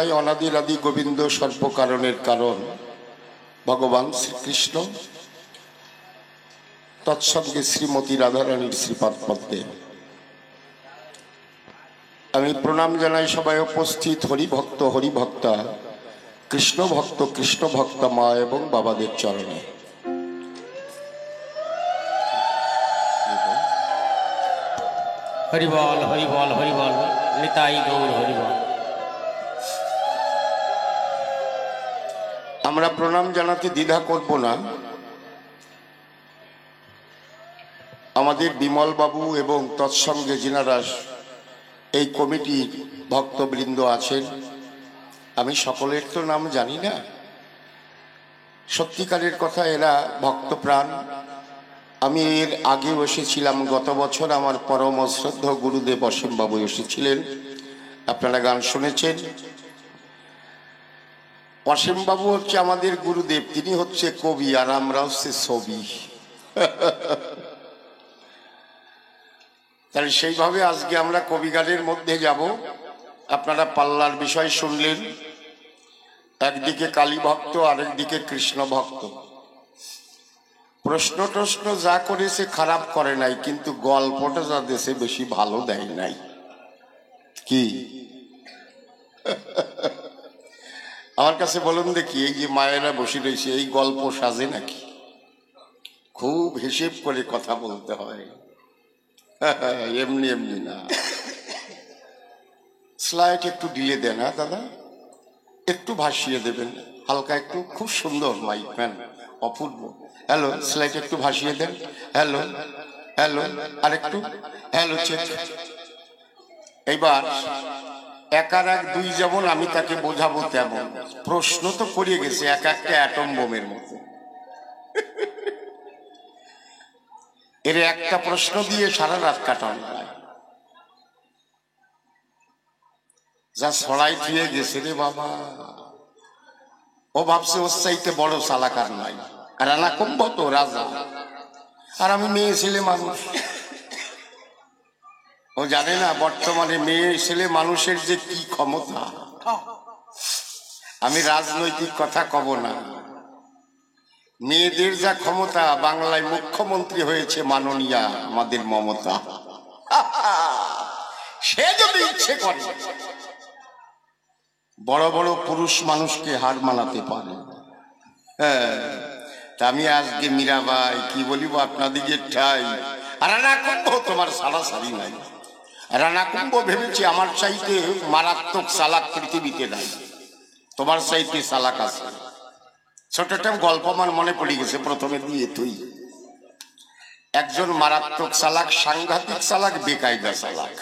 জানাই অনাদির আদি গোবিন্দ সর্বকারণের কারণ ভগবান শ্রীকৃষ্ণ, তৎসঙ্গে শ্রীমতী রাধারানীর শ্রীপাদ পদ্মে আমি প্রণাম জানাই সবাই উপস্থিত হরিভক্ত হরিভক্তা, কৃষ্ণ ভক্ত কৃষ্ণ ভক্তা মা এবং বাবাদের চরণে। হরিবল হরিবল হরিবল, নিতাই গৌর হরিবল। আমরা প্রণাম জানাতে দ্বিধা করব না। আমাদের বিমল বাবু এবং তৎসঙ্গে যিনারা এই কমিটির ভক্তবৃন্দ আছেন, আমি সকলের তো নাম জানি না। সত্যিকারের কথা, এরা ভক্তপ্রাণ। আমি এর আগে এসেছিলাম গত বছর, আমার পরম শ্রদ্ধা গুরুদেব অসীম বাবু এসেছিলেন, আপনারা গান শুনেছেন। অসীম বাবু হচ্ছে আমাদের গুরুদেব, তিনি হচ্ছে কবি আর আমরা হচ্ছে ছবি। তাহলে সেইভাবে আজকে আমরা কবি গানের মধ্যে যাব। আপনারা পাল্লার বিষয় শুনলেন, একদিকে কালী ভক্ত আরেকদিকে কৃষ্ণ ভক্ত। প্রশ্ন টশ্ন যা করেছে খারাপ করে নাই, কিন্তু গল্পটা যা দেশে বেশি ভালো দেয় নাই। কি আমার কাছে বলুন দেখি, এই যে মায়েরা বসে রয়েছে, এই গল্প সাজে নাকি? খুব হিসেব করে কথা বলতে হয়, এমনি এমনি না। স্লাইড একটু দিলে দেন, হ্যাঁ দাদা, একটু ভাসিয়ে দেবেন হালকা একটু। খুব সুন্দর মাইক ম্যান, অপূর্ব। হ্যালো, স্লাইড একটু ভাসিয়ে দেন। হ্যালো হ্যালো, আর একটু হ্যালো চেক। এইবার একার এক দুই যেমন আমি তাকে বোঝাবো তেমন। প্রশ্ন তো করিয়ে গেছে এক একটা অ্যাটম বোমের মতো। এর একটা প্রশ্ন দিয়ে সারা রাত কাটানো যায়। যা ছড়াই দিয়ে গেছে রে বাবা, ও ভাবছে ওর চাইতে বড় চালাকার নাই। রানা কুম্ভ তো রাজা, আর আমি মেয়ে ছেলে মানুষ। ও জানে না বর্তমানে মেয়ে ছেলে মানুষের যে কি ক্ষমতা। আমি রাজনৈতিক কথা কব না, মেয়েদের যা ক্ষমতা। বাংলায় মুখ্যমন্ত্রী হয়েছে মাননীয়া আমাদের মমতা। সে যদি ইচ্ছে করে বড় বড় পুরুষ মানুষকে হার মানাতে পারে। হ্যাঁ, আমি আজকে মীরাবাই কি বলিব আপনাদিকে ঠাই। রানা কুম্ভ তোমার সারা সারি নাই। রানা কুম্ভ ভেবেছি আমার চাইতে মারাত্মক চালাক পৃথিবীতে নাই, তোমার চাইতে চালাক আছে। ছোট একটা গল্প আমার মনে পড়ে গেছে, প্রথমে দিয়ে তুই। একজন মারাত্মক চালাক, সাংঘাতিক চালাক, বেকায়দা চালাক।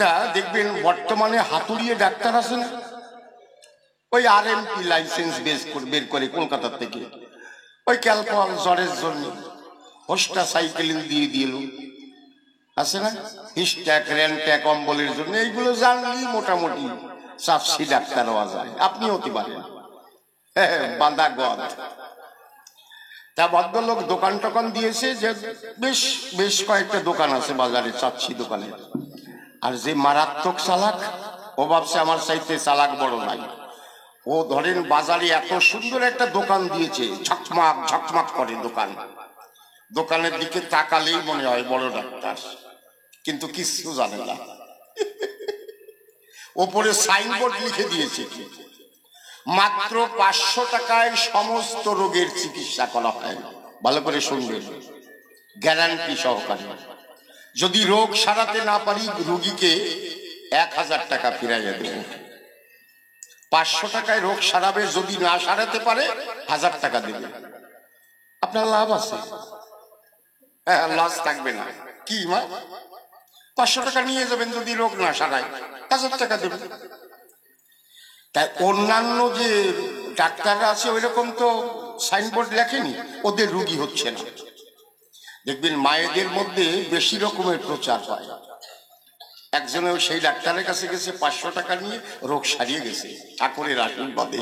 তা দেখবেন বর্তমানে হাতুড়িয়ে ডাক্তার আছে না, ওই RMP লাইসেন্স বের করে কলকাতা থেকে, ওই ক্যালপল জ্বরের জন্য হোস্টা সাইকেলিং দিয়ে দিল, আছে না, হিস্ট্যাক র্যানট্যাক অম্বলের জন্য। এইগুলো জানলেই মোটামুটি সাফসি ডাক্তার হওয়া যায়। আপনি হতে পারেন বাঁধা গদ। তা ভদ্রলোক দোকান টোকান দিয়েছে, যে বেশ বেশ কয়েকটা দোকান আছে বাজারে, চাচ্ছি দোকানে। আর যে মারাত্মক চালাক, ও ভাবছে আমার চাইতে চালাক বড় নাই। ও ধরেন বাজারে এত সুন্দর একটা দোকান দিয়েছে, ঝকমাক ঝকমাক করে দোকান। দোকানের দিকে তাকালেই মনে হয় বড় ডাক্তার, কিন্তু কিছু জানে না। ওপরে সাইনবোর্ড লিখে দিয়েছে কি, মাত্র 500 টাকায় সমস্ত রোগের চিকিৎসা করা হয়। ভালো করে শুনবেন, গ্যারান্টি সহকারে। যদি রোগ সারাতে না পারি, রোগীকে 1000 টাকা ফিরাইয়া দেব। 500 টাকায় রোগ সারাবে, যদি না সারাতে পারে 1000 টাকা দেবে। আপনার লাভ আছে? হ্যাঁ, লস থাকবে না। কি মা, 500 টাকা নিয়ে যাবেন, যদি রোগ না সারায় 1000 টাকা দেবেন। তাই অন্যান্য যে ডাক্তাররা আছে ওই রকম তো সাইনবোর্ড লেখেনি, ওদের রুগী হচ্ছে না। দেখবেন মায়েদের মধ্যে বেশি রকমের প্রচার হয়। একজনেও সেই ডাক্তারের কাছে গেছে, 500 টাকা নিয়ে রোগ সারিয়ে গেছে ঠাকুরের আশীর্বাদে।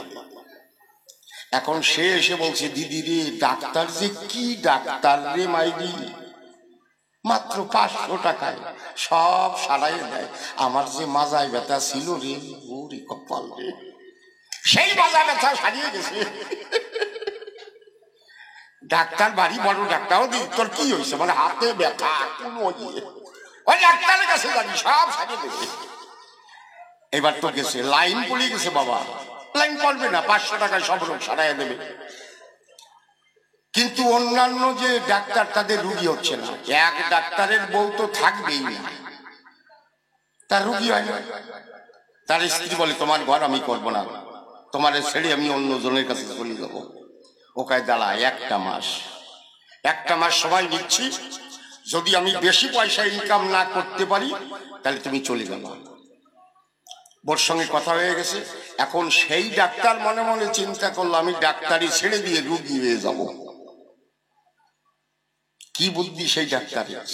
এখন সে এসে বলছে, দিদি রে, ডাক্তার যে কি ডাক্তার রে মাইরি, মাত্র 500 টাকায় সব সারাই দেয়। আমার যে মাজায় ব্যথা ছিল রে, ওরে কপাল রে, সেই মাজা ব্যথা সারিয়ে গেছে। ডাক্তার বাড়ি বড় ডাক্তারও দিই, তোর কি হয়েছে? মানে হাতে ব্যথা, কোন ওই ডাক্তারের কাছে যাবি, সব সারিয়ে দেবে। এবার তো গেছে, লাইন পড়ে গেছে বাবা। লাইন পড়বে না, 500 টাকায় সব রোগ সারাইয়া দেবে। কিন্তু অন্যান্য যে ডাক্তার, তাদের রুগী হচ্ছে না। এক ডাক্তারের বউ তো থাকবেই না, তার রুগী হয় না। তার স্ত্রী বলে, তোমার ঘর আমি করবো না, তোমার ছেড়ে আমি অন্য জনের কাছে চলে যাবো। ওকায় দাঁড়ায় একটা মাস সময় নিচ্ছি, যদি আমি বেশি পয়সা ইনকাম না করতে পারি তাহলে তুমি চলে যাবো। ওর সঙ্গে কথা হয়ে গেছে। এখন সেই ডাক্তার মনে মনে চিন্তা করলো, আমি ডাক্তারি ছেড়ে দিয়ে রুগী হয়ে যাব। কি বুদ্ধি সেই ডাক্তারের!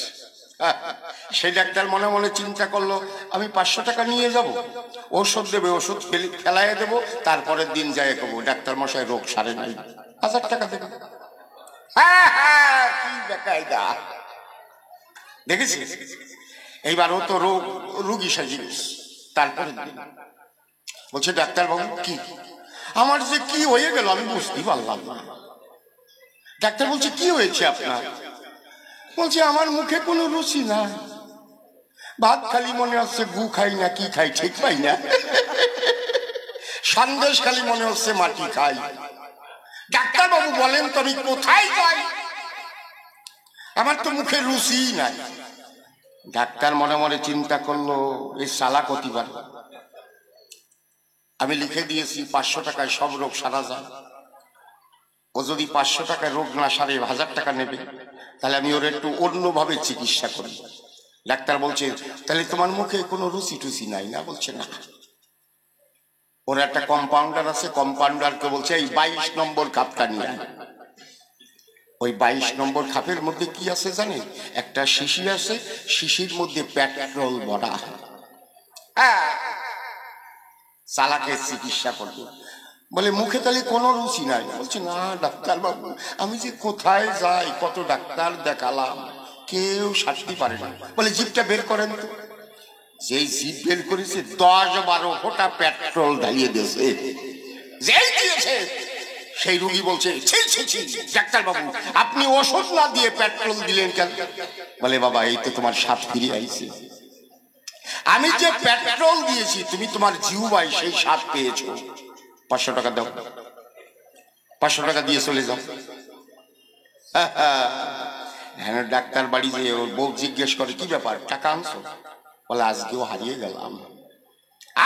সেই ডাক্তার মনে মনে চিন্তা করলো, আমি 500 টাকা নিয়ে যাব, ওষুধ দেবে, ওষুধ ফেলাইয়ে দেবো, তারপরের দিন যাই করবো, ডাক্তার মশাই রোগ সারে নাই, 1000 টাকা দেবে। কি বেকায়দা দেখেছি। এইবার ও তো রুগী সাজিয়ে তারপরে বলছে, ডাক্তার বাবু কি আমার যে কি হয়ে গেল আমি বুঝতেই পারলাম না। ডাক্তার বলছে, কি হয়েছে আপনার? বলছে, আমার মুখে কোনো রুচি না, ভাত খালি মনে হচ্ছে গু খাই না কি খাই ঠিক পাই না, সন্দেশ খালি মনে হচ্ছে মাটি খাই। ডাক্তার বাবু বলেন তো আমি কোথায় যাই? আমার তো মুখে রুচি নাই। ডাক্তার মনে মনে চিন্তা করলো, এই শালা কতিবার, আমি লিখে দিয়েছি 500 টাকায় সব রোগ সারা যায়। ও যদি 500 টাকায় রোগ না সারে 1000 টাকা নেবে, তাহলে আমি ওর একটু অন্যভাবে চিকিৎসা করি। ডাক্তার বলছে, তাহলে তোমার মুখে কোনো রুচি টুচি নাই না? বলছে না। ওর একটা কম্পাউন্ডার আছে, কম্পাউন্ডারকে বলছে, এই 22 নম্বর খাপটা নিয়ে আয়। ওই 22 নম্বর খাপের মধ্যে কি আছে জানেন? একটা শিশি আছে, শিশির মধ্যে পেট্রোল ভরা। চালাকে চিকিৎসা করবে। বলে, মুখে তাহলে কোনো রুচি নাই? বলছে, না ডাক্তার বাবু, আমি যে কোথায় যাই, কত ডাক্তার দেখালাম, কেউ সারতে পারে না। বলে, জিভটা বের করেন তো। যেই জিভ বের করেছে, 10-12 ফোঁটা পেট্রোল ঢালিয়ে দিয়েছে। যেই দিয়েছে, সেই রুগী বলছে, ডাক্তার বাবু আপনি ওষুধ না দিয়ে পেট্রোল দিলেন কেন? বলে, বাবা এই তো তোমার স্বাদ ফিরে আইছে, আমি যে পেট্রোল দিয়েছি তুমি তোমার জিহ্বায় সেই স্বাদ পেয়েছো। 500 টাকা দাও, 500 টাকা দিয়ে চলে যাও। হ্যাঁ, ডাক্তার বাড়ি যেয়ে ওর বউ জিজ্ঞেস করে, কি ব্যাপার, টাকা আনছো? বলে, আজকেও হারিয়ে গেলাম,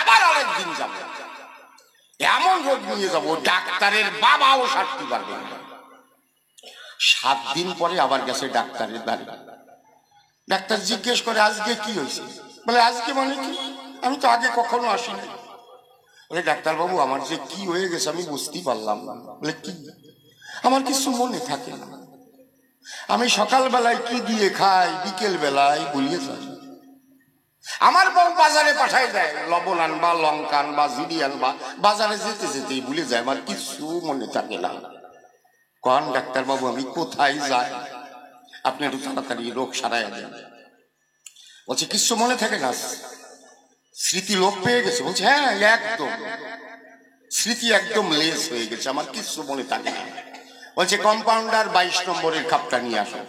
আবার আরেকদিন যাবো, এমন রোগ নিয়ে যাবো ডাক্তারের বাবাও সারতে পারবে না। 7 দিন পরে আবার গেছে ডাক্তারের বাড়ি। ডাক্তার জিজ্ঞেস করে, আজকে কি হয়েছে? বলে, আজকে মানে কি, আমি তো আগে কখনো আসিনি। বলে, ডাক্তার বাবু আমার যে কি হয়ে গেছে আমি বুঝতেই পারলাম না। বলে, কি? আমার কিছু মনে থাকে না, আমি সকালবেলায় কি দিয়ে খাই, বিকেল বেলায় ভুলিয়ে যাই। আমার বউ বাজারে পাঠাই দেয়, লবণ আনবা, লঙ্কা আনবা, জিরি আনবা, বাজারে যেতে যেতেই ভুলে যায়, আমার কিছু মনে থাকে না। কোন ডাক্তার বাবু আমি কোথায় যাই, আপনি একটু তাড়াতাড়ি রোগ সারাই দেন। বলছে, কিছু মনে থাকে না, স্মৃতি লোপ পেয়ে গেছে? বলছে, হ্যাঁ একদম, স্মৃতি একদম লেস হয়ে গেছে, আমার কিছু মনে থাকে না। বলছে, কম্পাউন্ডার 22 নম্বরের খাপটা নিয়ে আসো।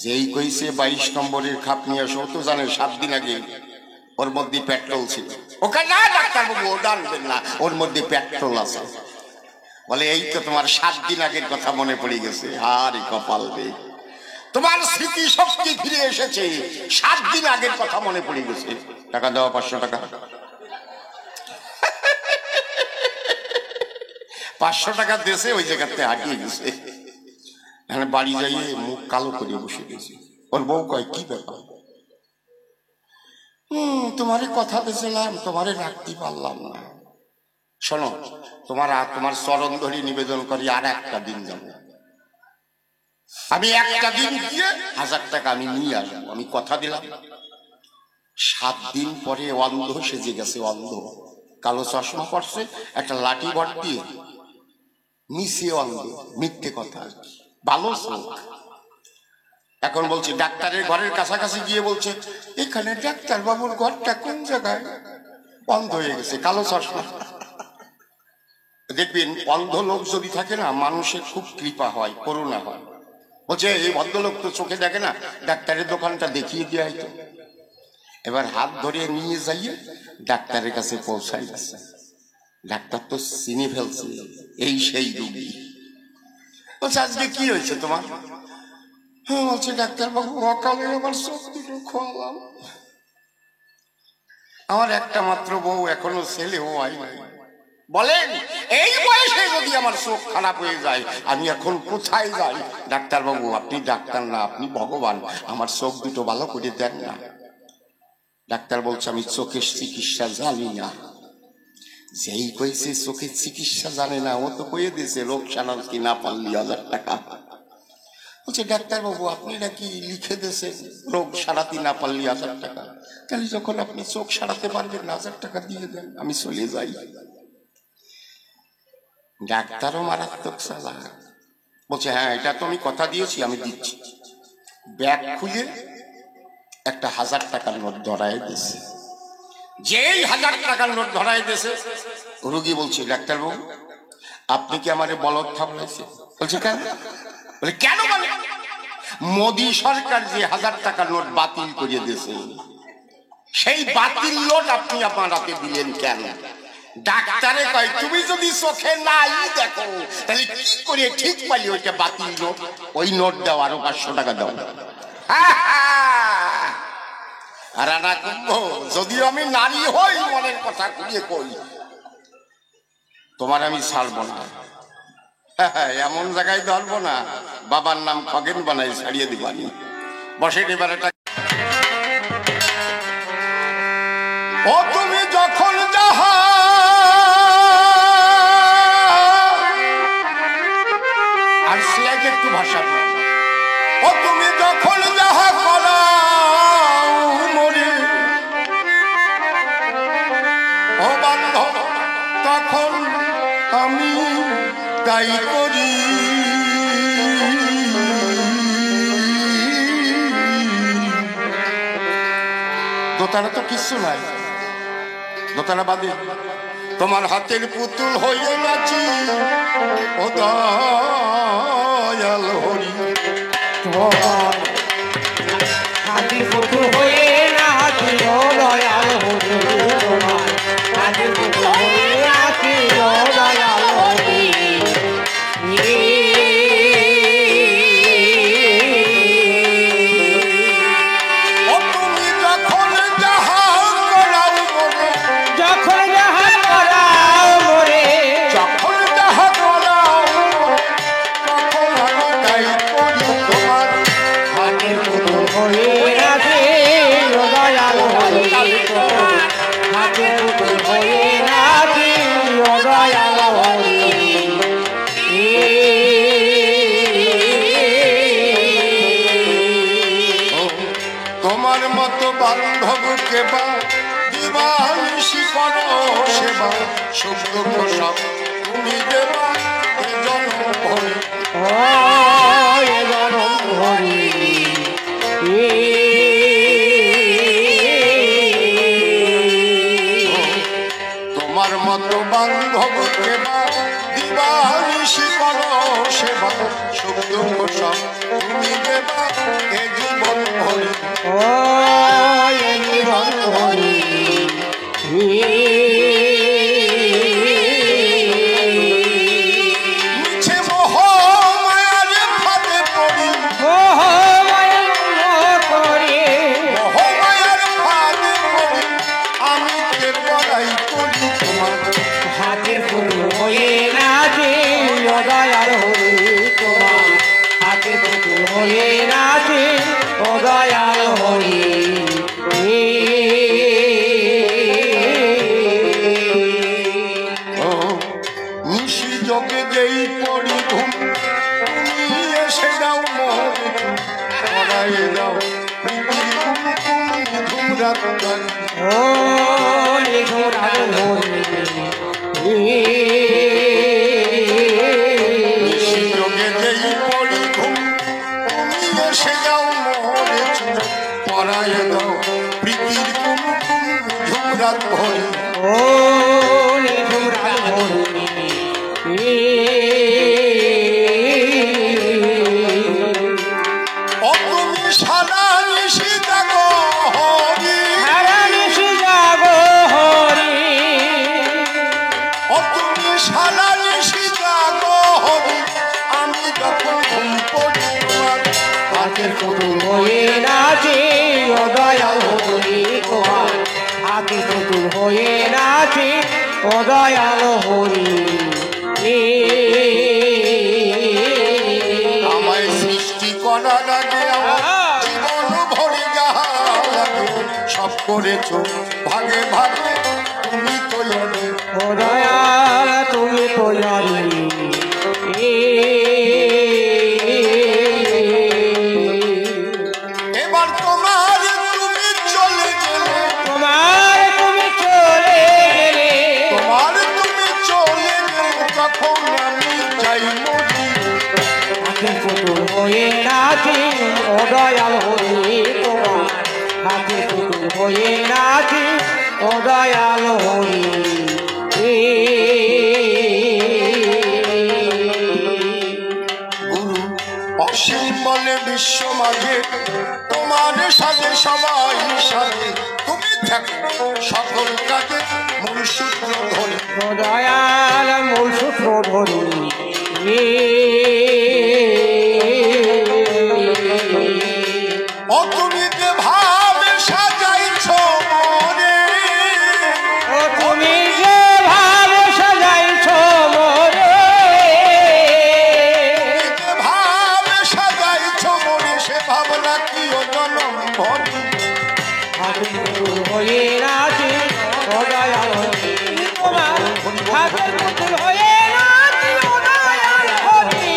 যেই কইছে 22 নম্বরের খাপ নিয়ে আসো, তো জানে 7 দিন আগে ওর মধ্যে পেট্রোল ছিল। ওকে না ডাক্তার বাবু, ওটা আনবেন না, ওর মধ্যে পেট্রোল আছে। বলে, এই তো তোমার 7 দিন আগের কথা মনে পড়ে গেছে। আরে কপাল রে, তোমার স্মৃতি শক্তি ফিরে এসেছে, 7 দিন আগের কথা মনে পড়ে গেছে। টাকা দাও, 500 টাকা। 500 টাকা দেশে ওই জায়গাতে হারিয়ে গেছে। এখানে বাড়ি যাইয়ে মুখ কালো করে বসে গেছে। ওর বউ কয়, কি ব্যাপার? তোমারে কথা দিয়েছিলাম, তোমারে রাখতে পারলাম না। শোনো, তোমার চরণ ধরে নিবেদন করি, আর একটা দিন যাবো, আমি একটা দিন গিয়ে 1000 টাকা আমি নিয়ে আসবো, আমি কথা দিলাম। 7 দিন পরে অন্ধ সেজে গেছে, অন্ধ, কালো চশমা পড়ছে, একটা লাঠি ভর দিয়ে, মিশে অন্ধ, মিথ্যে কথা, ভালো চোখ। এখন বলছে ডাক্তারের ঘরের কাছাকাছি গিয়ে বলছে এখানে ডাক্তার বাবুর ঘরটা কোন জায়গায়? বন্ধ হয়ে গেছে, কালো চশমা। দেখবেন অন্ধ লোক যদি থাকে না, মানুষের খুব কৃপা হয়, করুণা হয়। বলছে এই ভদ্রলোক তো চোখে দেখে না, ডাক্তারের দোকানটা দেখিয়ে দিয়ে হয়তো। এবার হাত ধরে নিয়ে যাইয়ে ডাক্তারের কাছে পৌঁছাই যাচ্ছে। ডাক্তার তো চিনি ফেলছে এই সেই রুগী। বলছে আজকে কি হয়েছে তোমার? হ্যাঁ, বলছে ডাক্তার বাবু অকালে আমার চোখ দুটো খোয়ালাম। আমার একটা মাত্র বউ, এখনো ছেলেও হয় নাই। বলেন এই বয়সে যদি আমার চোখ খারাপ হয়ে যায়, আমি এখন কোথায় যাই? ডাক্তার বাবু আপনি ডাক্তার না, আপনি ভগবান, আমার চোখ দুটো ভালো করে দেন না। ডাক্তার বলছে আমি চোখের চিকিৎসা জানি না। যেই কইছে চোখের চিকিৎসা জানে না, ও তো কয়ে দিয়েছে রোগ সারাতে না পারলি 1000 টাকা। বলছে ডাক্তার বাবু আপনি নাকি লিখে দিয়েছেন রোগ সারাতে না পারলি 1000 টাকা, তাহলে যখন আপনি চোখ সারাতে পারবেন না 1000 টাকা দিয়ে দেন, আমি চলে যাই। ডাক্তারও মারাত্মক চালাক। বলছে হ্যাঁ এটা তো আমি কথা দিয়েছি, আমি দিচ্ছি। ব্যাগ খুলে একটা 1000 টাকার নোট ধরায় দিয়েছে। যেই 1000 টাকার নোট ধরায় দিয়েছে, রোগী বলছে ডাক্তার বাবু আপনি কি আমারে বলদ থামলাইছে? বলছে কেন? বলে কেন বলে মোদী সরকার যে 1000 টাকার নোট বাতিল করে দিয়েছে, সেই বাতিল নোট আপনি আমার হাতে দিলেন কেন? ডাক্তারে কয় তুমি যদি চোখে নাই দেখো তাহলে কি করে ঠিক পালি ওইটা বাতিল নোট? ওই নোট দাও, আরো 500 টাকা দাও। রানা কুম্ভ, যদিও আমি নারী হই, মনের কথা খুঁজে কই, তোমার আমি ছাড়বো না। এমন জায়গায় ধরবো না বাবার নাম খগেন বানাই ছাড়িয়ে দিবানি। বসে এবার এটা ও তুমি যখন যাহা আর সিয়াকে একটু ভাষা, ও তুমি যখন যাহা করাও মরে ও বান্ধব তখন আমি তাই করি। দোতারা তো কিচ্ছু নাই, দোতারা বাদে তোমার হাতের পুতুল হয়ে নাচি ও দয়াল হরি। তোমার হাতের পুতুল হয়ে নাচি ও দয়াল হরি। তোমার হাতের পুতুল হয়ে নাচি ও দয়াল হরি। তোমার মতো বান্ধবকে বা দিবানিশি করো সেবা, সুখ দুঃখ সব তুমি দেবা এ জন্ম ভরি। তোমার মতো বান্ধবকে বা দিবানিশি করো সেবা, সুখ দুঃখ সব তুমি দেবা এ জীবন ভরি। মিছে মোহ মায়ার ফাঁদে পড়ি, মোহ মায়ার ফাঁদে পড়ি আমি কে বড়াই করি তোমার। হাতের পুতুল হয়ে নাচে ও দয়াল হরি। তোমার হাতের পুতুল হয়ে নাচে ও দয়াল হরি। নিশি যোগে যেই পড়ি ঘুম তুমি এসে যাও মোরে পড়াই যাও ঘুম রাত ও ঘোরাল হরি। নিশি যোগে যেই পড়ি ঘুম তুমি এসে যাও রাত ভরি ও নিঝুম রাত ভরি ও তুমি সারা নিশি জাগো হরি সারা নিশি জাগো হরি ও তুমি সারা নিশি জাগো হরি আমি যখন ঘুম পড়ি তোমার হাতের পুতুল হয়ে নাচে ও দয়াল হরি তোমার হাতের পুতুল হয়ে নাচে ও দয়াল হরি আমায় সৃষ্টি করার আগে আমার জীবন ভরে যাহা লাগে সব করেছো ভাগে ভাগে তুমি তো জানো। ও দয়াল তুমি তো জানি এবার তোমার তুমি চলে গেলে তোমার তুমি চলে গেলে তোমার তুমি চলে গেলে তখন আমি যাই মরি হাতের পুতুল হয়ে নাচে ও দয়াল হরি তোমার হাতের পুতুল হয়ে নাচে ও দয়াল হরি গুরু অসীম বলে বিশ্ব মাঝে তোমার সাজে সবাই সাজে তুমি থাকো সকল কাজে মূল সূত্র ধরে ও দয়াল মূল সূত্র ধরি ও তুমি যে ভাবে সাজাইছ মনে ও তুমি যে ভাব সাজাইছ মোরে যে ভাবে সাজাইছ মনে সে ভাবনা কি ও জনম ভরি হাতের পুতুল হয়ে নাচে ও দয়াল হরি তোমার হাতের পুতুল হয়ে নাচে ও দয়াল হরি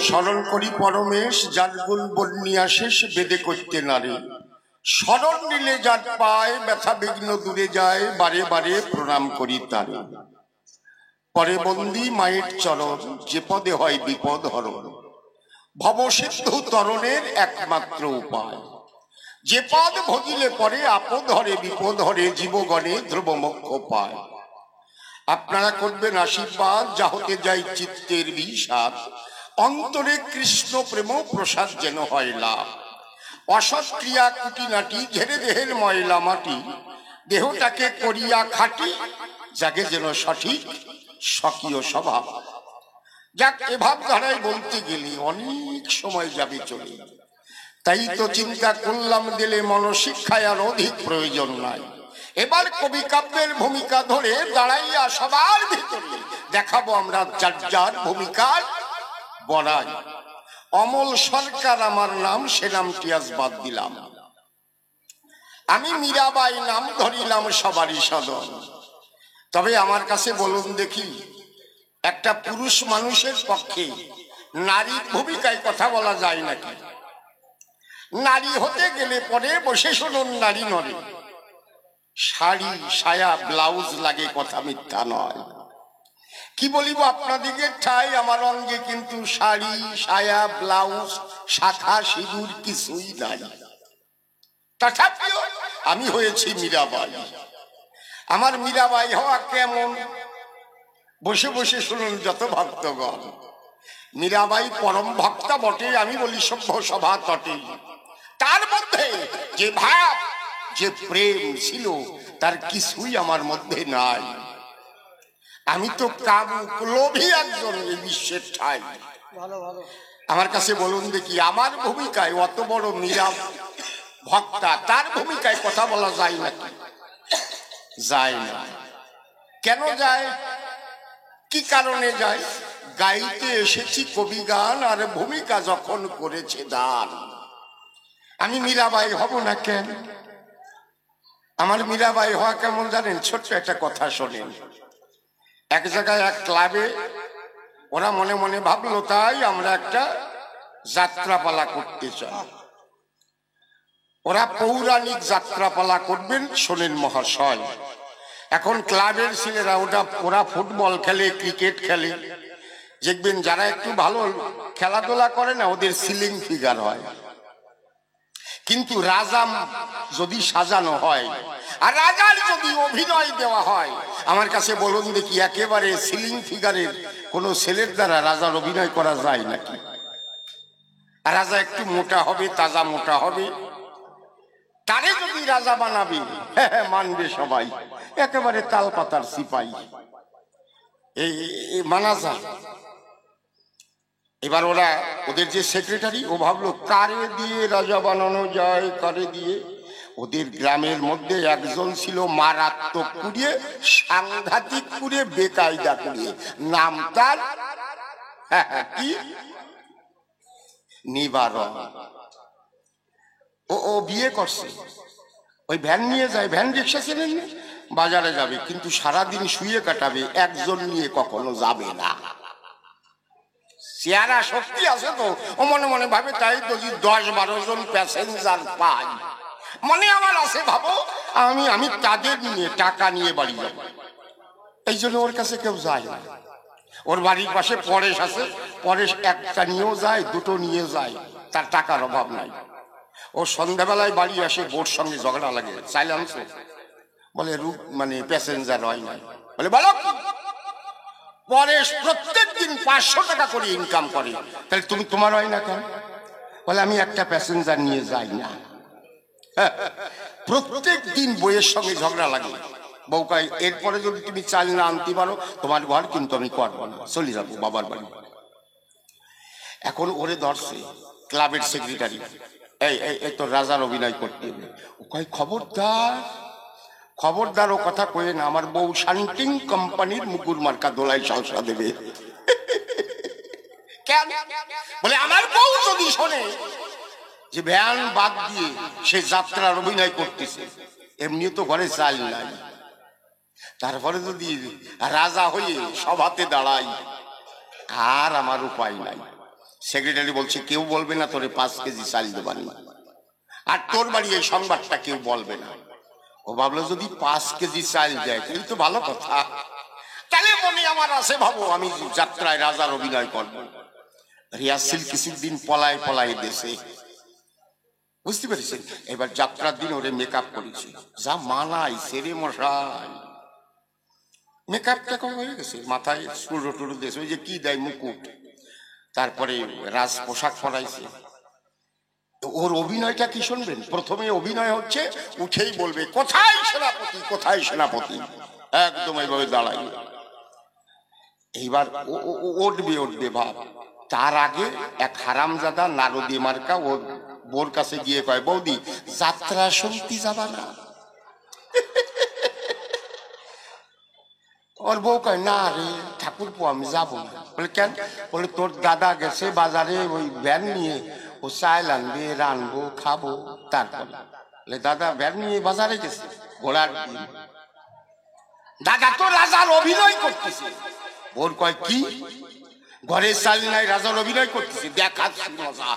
স্মরণ করি পরমেশ যার গুণ বর্ণিয়া শেষ বেদে করতে নারে স্মরণ নিলে যার পায় ব্যথা বিঘ্ন দূরে যায় বারে বারে প্রণাম করি তারে পরে বন্দি মায়ের চরণ যে পদে হয় বিপদ হরণ ভবসিদ্ধ তরণের একমাত্র উপায় যে পদ ভজিলে পরে আপদ হরে বিপদ হরে জীবগণে ধ্রুব মোক্ষ পায় আপনারা করবেন আশীর্বাদ যা হতে যাই চিত্তের বিষাদ অন্তরে কৃষ্ণ প্রেম প্রসাদ যেন হয় লাভ অসৎ ক্রিয়া কুটিনাটি ঝেড়ে দেহের ময়লা মাটি দেহটাকে করিয়া খাটি যাকে যেন সঠিক স্বকীয় স্বভাব যাক এ ভাব ধারায় বলতে গেলে অনেক সময় যাবে চলে তাই তো চিন্তা করলাম দিলে মনশিক্ষায় আর অধিক প্রয়োজন নাই এবার কবি কাব্যের ভূমিকা ধরে দাঁড়াইয়া সবার ভিতরে দেখাবো আমরা যার যার ভূমিকার বড়াই অমল সরকার আমার নাম সে নামটি আজ বাদ দিলাম আমি মীরাবাই নাম ধরিলাম সবারই সদন তবে আমার কাছে বলুন দেখি একটা পুরুষ মানুষের পক্ষে নারীর ভূমিকায় কথা বলা যায় নাকি নারী হতে গেলে পরে বসে শুনুন নারী নরে শাড়ি সায়া ব্লাউজ লাগে কথা মিথ্যা নয় কি বলিব আপনাদিকে ঠাই আমার অঙ্গে কিন্তু শাড়ি সায়া ব্লাউজ শাখা সিঁদুর কিছুই নাই তথাপিও আমি হয়েছি মীরাবাই আমার মীরাবাই হওয়া কেমন বসে বসে শুনুন যত ভক্তগণ মীরাবাই পরম ভক্তা বটে আমি বলি সভ্য সভা তটে তার মধ্যে যে ভাব যে প্রেম ছিল তার কিছুই আমার মধ্যে নাই আমি তো কামুক লোভী একজন এই বিশ্বের ঠাই আমার কাছে বলুন দেখি আমার ভূমিকায় অত বড় মীরা ভক্তা তার ভূমিকায় কথা বলা যায় নাকি যায় না কেন যায় কি কারণে যায় গাইতে এসেছি কবি গান আর ভূমিকা যখন করেছে দান আমি মীরাবাই হব না কেন আমার মীরাবাই হওয়া কেমন জানেন ছোট্ট একটা কথা শোনেন এক জায়গায় এক ক্লাবে ওরা মনে মনে ভাবলো তাই আমরা একটা যাত্রাপালা করতে চাই ওরা পৌরাণিক যাত্রাপালা করবেন শোনেন মহাশয় এখন ক্লাবের ছেলেরা ওরা ফুটবল খেলে ক্রিকেট খেলে দেখবেন যারা একটু ভালো খেলাধুলা করে না ওদের সিলিং ফিগার হয়, কিন্তু রাজা যদি সাজানো হয় আর রাজার যদি অভিনয় দেওয়া হয়, আমার কাছে বলুন দেখি একেবারে সিলিং ফিগারের কোন ছেলের দ্বারা রাজার অভিনয় করা যায় নাকি? রাজা একটু মোটা হবে, তাজা মোটা হবে, তারে যদি রাজা বানাবে মানবে সবাই, একেবারে তাল পাতার সিপাই, এই মানা যায়। এবার ওরা ওদের যে সেক্রেটারি ও ভাবলো কারে দিয়ে রাজা বানানো যায়, কারে দিয়ে। ওদের গ্রামের মধ্যে একজন ছিল মারাত্মক কুড়িয়ে, সাংঘাতিক কুড়িয়ে, বেকায়দা কুড়িয়ে, নাম তার কি নিবারণ। ও বিয়ে করছে, ওই ভ্যান নিয়ে যায়, ভ্যান রিক্সা ছিলেন, বাজারে যাবে, কিন্তু সারাদিন শুয়ে কাটাবে, একজন নিয়ে কখনো যাবে না। চেহারা শক্তি আছে তো, ও মনে মনে ভাবে তাই যদি 10-12 জন প্যাসেঞ্জার পাই, মনে আমার আছে ভাবো আমি তাদের নিয়ে টাকা নিয়ে বাড়ি যাবো। এই জন্য ওর কাছে কেউ যায় না। ওর বাড়ির পাশে পরেশ আছে, পরেশ একটা নিয়েও যায়, দুটো নিয়ে যায়, তার টাকার অভাব নাই। ও সন্ধ্যাবেলায় বাড়ি আসে, বোর সঙ্গে ঝগড়া লাগে, চাইলে আনছো, বলে মানে প্যাসেঞ্জার হয় নাই, বলে বলো পরেশ প্রত্যেক দিন 500 টাকা করে ইনকাম করে, তাহলে তুমি তোমার হয় না কেন? বলে আমি একটা প্যাসেঞ্জার নিয়ে যাই না। প্রত্যেক দিন বইয়ের সঙ্গে ঝগড়া লাগে। বউ কয় এরপরে যদি তুমি চাল না আনতে পারো তোমার ঘর কিন্তু আমি করবো না, চলে যাবো বাবার বাড়ি। এখন ওরে ধরছে ক্লাবের সেক্রেটারি, এই তো রাজার অভিনয় করতে হবে। ও কয় খবরদার খবরদার, ও কথা কয়ে না, আমার বউ শান্তিং কোম্পানির মুকুর মার্কা দোলাই সংসার দেবে। কেন? বলে আমার বউ যদি শোনে যে ভ্যান বাদ দিয়ে সে যাত্রার অভিনয় করতেছে, এমনিও তো ঘরে চাল নাই, তারপরে যদি রাজা হয়ে সভাতে দাঁড়াই, আর আমার উপায় নাই। সেক্রেটারি বলছে কেউ বলবে না তোরে 5 কেজি চাল দেবানি, আর তোর বাড়ি এই সংবাদটা কেউ বলবে না। ও ভাবলো যদি 5 কেজি চাল দেয় তাহলে তো ভালো কথা, তাহলে মনে আমার আছে ভাবো আমি যাত্রায় রাজার অভিনয় করবো। রিহার্সেল কিছুদিন পলায় পলায় দেশে, বুঝতে পেরেছেন? এবার যাত্রার দিন ওরে মেকআপ করেছি, যা মানাই সেরে মশাই, মেকআপটা কম হয়ে গেছে, মাথায় স্কুল টুরু দিয়েছে, ওই যে কি দেয় মুকুট, তারপরে রাজ পোশাক পরাইছে। ওর অভিনয়টা কি শুনবেন? প্রথমে অভিনয় হচ্ছে, উঠেই বলবে কোথায় সেনাপতি, কোথায় সেনাপতি, একদম এইভাবে দাঁড়াই। এইবার উঠবে ভাব। তার আগে এক হারামজাদা নারদী মার্কা ওর বোর কাছে গিয়ে কয় বৌদি যাত্রা শুনতে যাবা না? ওর বউ কয় না রে ঠাকুরপো আমি যাবো না। বলে কেন? বলে তোর দাদা গেছে বাজারে ওই ভ্যান নিয়ে, ও চাইল আনবে, রানবো, খাবো, তারপরে দাদা ভ্যান নিয়ে বাজারে গেছে ঘোড়ার দিন। দাদা তো রাজার অভিনয় করতেছে। ওর কয় কি? ঘরে চাল নাই, রাজার অভিনয় করতেছে, দেখাচ্ছি মজা।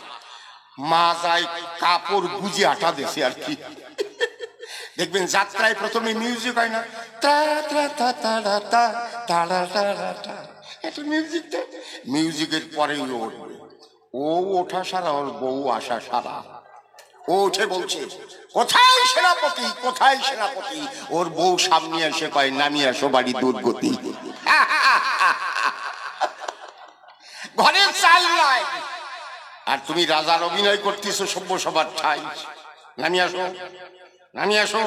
মা যায় কাপড় গুজে আটা দেশে আর কি। দেখবেন যাত্রায় প্রথমে মিউজিক হয় না, মিউজিকের পরে উঠবে, ও ওঠা সারা, ওর বউ আসা সারা। ও উঠে বলছে কোথায় সেনাপতি, কোথায় সেনাপতি? ওর বউ সামনে এসে কয় নামিয়ে আসো বাড়ি দুর্গতি। ঘরে চাল নাই আর তুমি রাজার অভিনয় করতেছো সভ্য সবার ঠাই, নামিয়ে আসো, নামিয়ে আসো।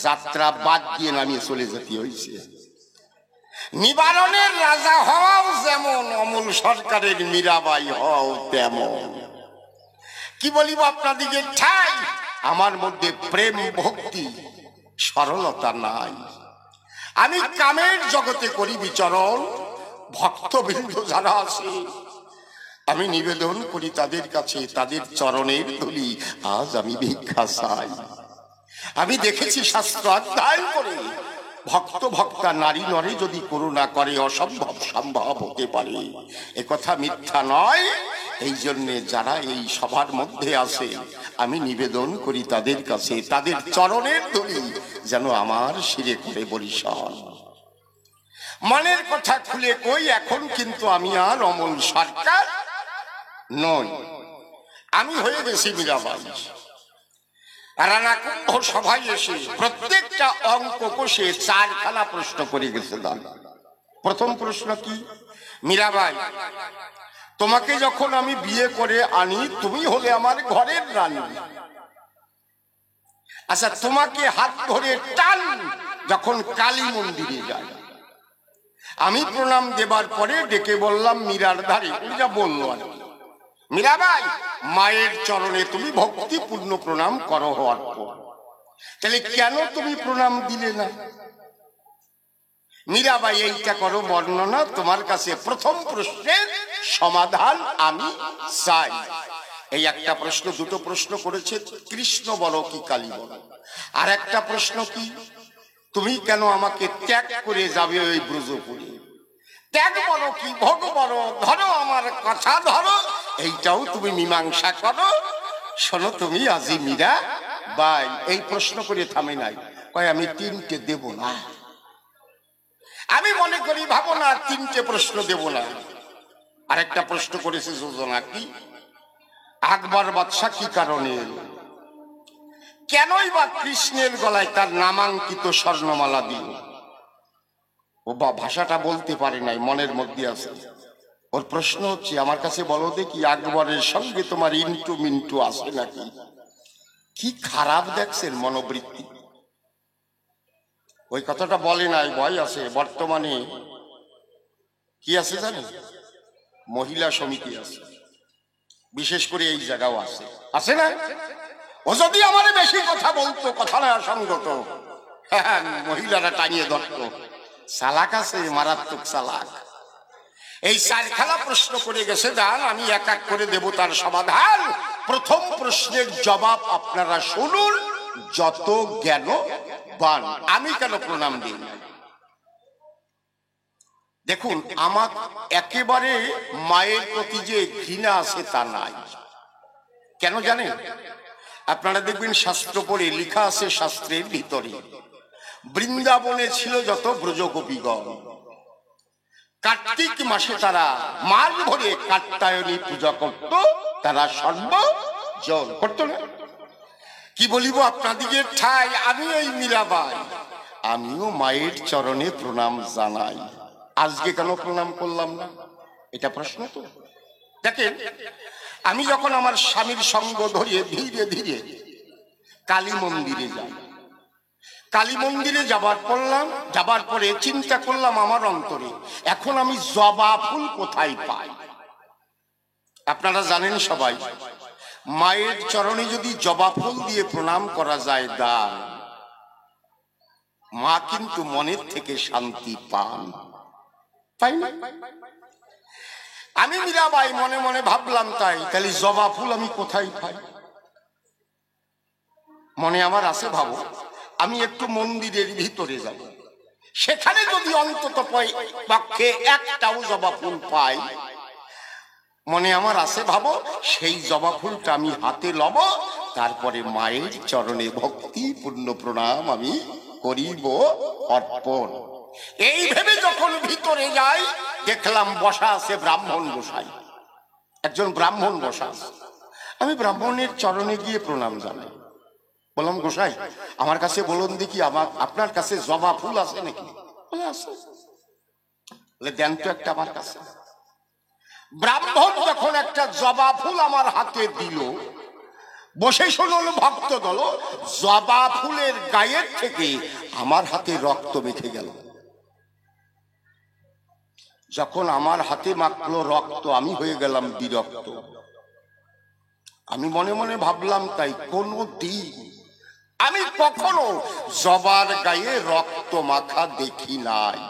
যাত্রা বাদ দিয়ে নামিয়ে চলে যেতে হয়েছে। নিবারণের রাজা হওয়াও যেমন, অমল সরকারের মীরাবাই হও তেমন। কি বলিব আপনাদিকে ঠাই, আমার মধ্যে প্রেম ভক্তি সরলতা নাই। আমি কামের জগতে করি বিচরণ, ভক্তবৃন্দ যারা আছে আমি নিবেদন করি তাদের কাছে, তাদের চরণের ধুলি আজ আমি ভিক্ষা চাই। আমি দেখেছি শাস্ত্র অধ্যয়ন করে, ভক্ত ভক্তা নারী নরে যদি করুণা করে অসম্ভব সম্ভব হতে পারে, একথা মিথ্যা নয়। এই জন্যে যারা এই সভার মধ্যে আছে আমি নিবেদন করি তাদের কাছে, তাদের চরণের ধুলি যেন আমার শিরে করে বরিশান। মনের কথা খুলে কই, এখন কিন্তু আমি আর অমল সরকার নই, আমি হয়ে গেছি মীরাবাই। রানাকুম্ভ সভায় এসে প্রত্যেকটা অঙ্ক কষে 4খানা প্রশ্ন করে গেছে দান। প্রথম প্রশ্ন কি? মীরাবাই, তোমাকে যখন আমি বিয়ে করে আনি তুমি হলে আমার ঘরের রানী, আচ্ছা তোমাকে হাত ধরে টান যখন কালী মন্দিরে যাই, আমি প্রণাম দেবার পরে ডেকে বললাম মীরার ধারে, যা বললো আর কি। মীরাবাই, মায়ের চরণে তুমি ভক্তিপূর্ণ প্রণাম করো হওয়ার পর, তাহলে কেন তুমি প্রণাম দিলে না? মীরাবাই, এইটা করো বর্ণনা, তোমার কাছে প্রথম প্রশ্নের সমাধান আমি চাই। এই একটা প্রশ্ন, দুটো প্রশ্ন করেছে, কৃষ্ণ বলো কি কালী বলো। আর একটা প্রশ্ন কি, তুমি কেন আমাকে ত্যাগ করে যাবে ওই ব্রজপুরে? ত্যাগ বলো কি ভোগ বলো, ধরো আমার কথা ধরো, এইটাও তুমি মীমাংসা করো। শোনো তুমি আজি মীরা বাই, এই প্রশ্ন করে থামে নাই, কয় আমি 3টে দেব না। আমি মনে করি ভাবো না 3টে প্রশ্ন দেব না। আরেকটা প্রশ্ন করেছে যোজনা কি, আকবর বাদশা কি কারণে এলো, কেনই বা কৃষ্ণের গলায় তার নামাঙ্কিত স্বর্ণমালা দিল? ও বা ভাষাটা বলতে পারে নাই, মনের মধ্যে আছে। ওর প্রশ্ন হচ্ছে, আমার কাছে বলো দেখি আকবরের সঙ্গে তোমার ইন্টু মিন্টু আছে নাকি? কি খারাপ দেখছেন মনোবৃত্তি। ওই কথাটা বলে নাই, ভয় আছে। বর্তমানে কি আছে জানেন, মহিলা সমিতি আছে, বিশেষ করে এই জায়গাও আছে, আছে না? ও যদি আমার বেশি কথা বলতো, কথা না সঙ্গত, হ্যাঁ মহিলারা টানিয়ে ধরতো। চালাক আছে, মারাত্মক চালাক। এই 4খানা প্রশ্ন করে গেছে দান, আমি এক এক করে দেব তার সমাধান। প্রথম প্রশ্নের জবাব আপনারা শুনুন, যত জ্ঞানবান। আমি কেন প্রণাম দিই? দেখুন, আমার একেবারে মায়ের প্রতি যে ঘৃণা আছে তা নাই। কেন জানেন? আপনারা দেখবেন শাস্ত্র পড়ে লেখা আছে, শাস্ত্রের ভিতরে বৃন্দাবনে ছিল যত ব্রজগোপীগণ, কার্তিক মাসে তারা মাস ভরে কাত্যায়নী পূজা করত, তারা সর্বজন করত না। কি বলিব আপনাদিকে ঠাই, আমি এই মীরাবাই, আমিও মায়ের চরণে প্রণাম জানাই। আজকে কেন প্রণাম করলাম না, এটা প্রশ্ন তো। দেখেন, আমি যখন আমার স্বামীর সঙ্গ ধরিয়ে ধীরে ধীরে কালী মন্দিরে যাই, কালী মন্দিরে যাবার পরে চিন্তা করলাম আমার অন্তরে, এখন আমি জবা ফুল কোথায় পাই? আপনারা জানেন সবাই, মায়ের চরণে যদি জবা ফুল দিয়ে প্রণাম করা যায় দান, মা কিন্তু মনের থেকে শান্তি পান, তাই না? আমি মীরাবাই মনে মনে ভাবলাম, তাহলে জবা ফুল আমি কোথায় পাই? মনে আমার আছে, ভাবো আমি একটু মন্দিরের ভিতরে যাব, সেখানে যদি অন্তত পক্ষে একটাও জবা ফুল পাই, মনে আমার আছে, ভাবো সেই জবা ফুলটা আমি হাতে লব, তারপরে মায়ের চরণে ভক্তিপূর্ণ প্রণাম আমি করিব অর্পণ। এই ভেবে যখন ভিতরে যাই, দেখলাম বসা আছে ব্রাহ্মণ গোসাই, একজন ব্রাহ্মণ বসা আছে। আমি ব্রাহ্মণের চরণে গিয়ে প্রণাম জানাই, বললাম গোসাই আমার কাছে বলুন দেখি, আপনার কাছে জবা ফুল আছে নাকি? বলে আছে। বলে দেন তো একটা আমার কাছে। ব্রাহ্মণ যখন একটা জবা ফুল আমার হাতে দিল, বসে শুনুন ভক্ত দল, জবা ফুলের গায়ের থেকে আমার হাতে রক্ত মেখে গেল। যখন আমার হাতে মাখলো রক্ত, আমি হয়ে গেলাম বিরক্ত। আমি মনে মনে ভাবলাম, তাই কোনো দিন আমি কখনো জবার গায়ে রক্ত মাখা দেখি নাই।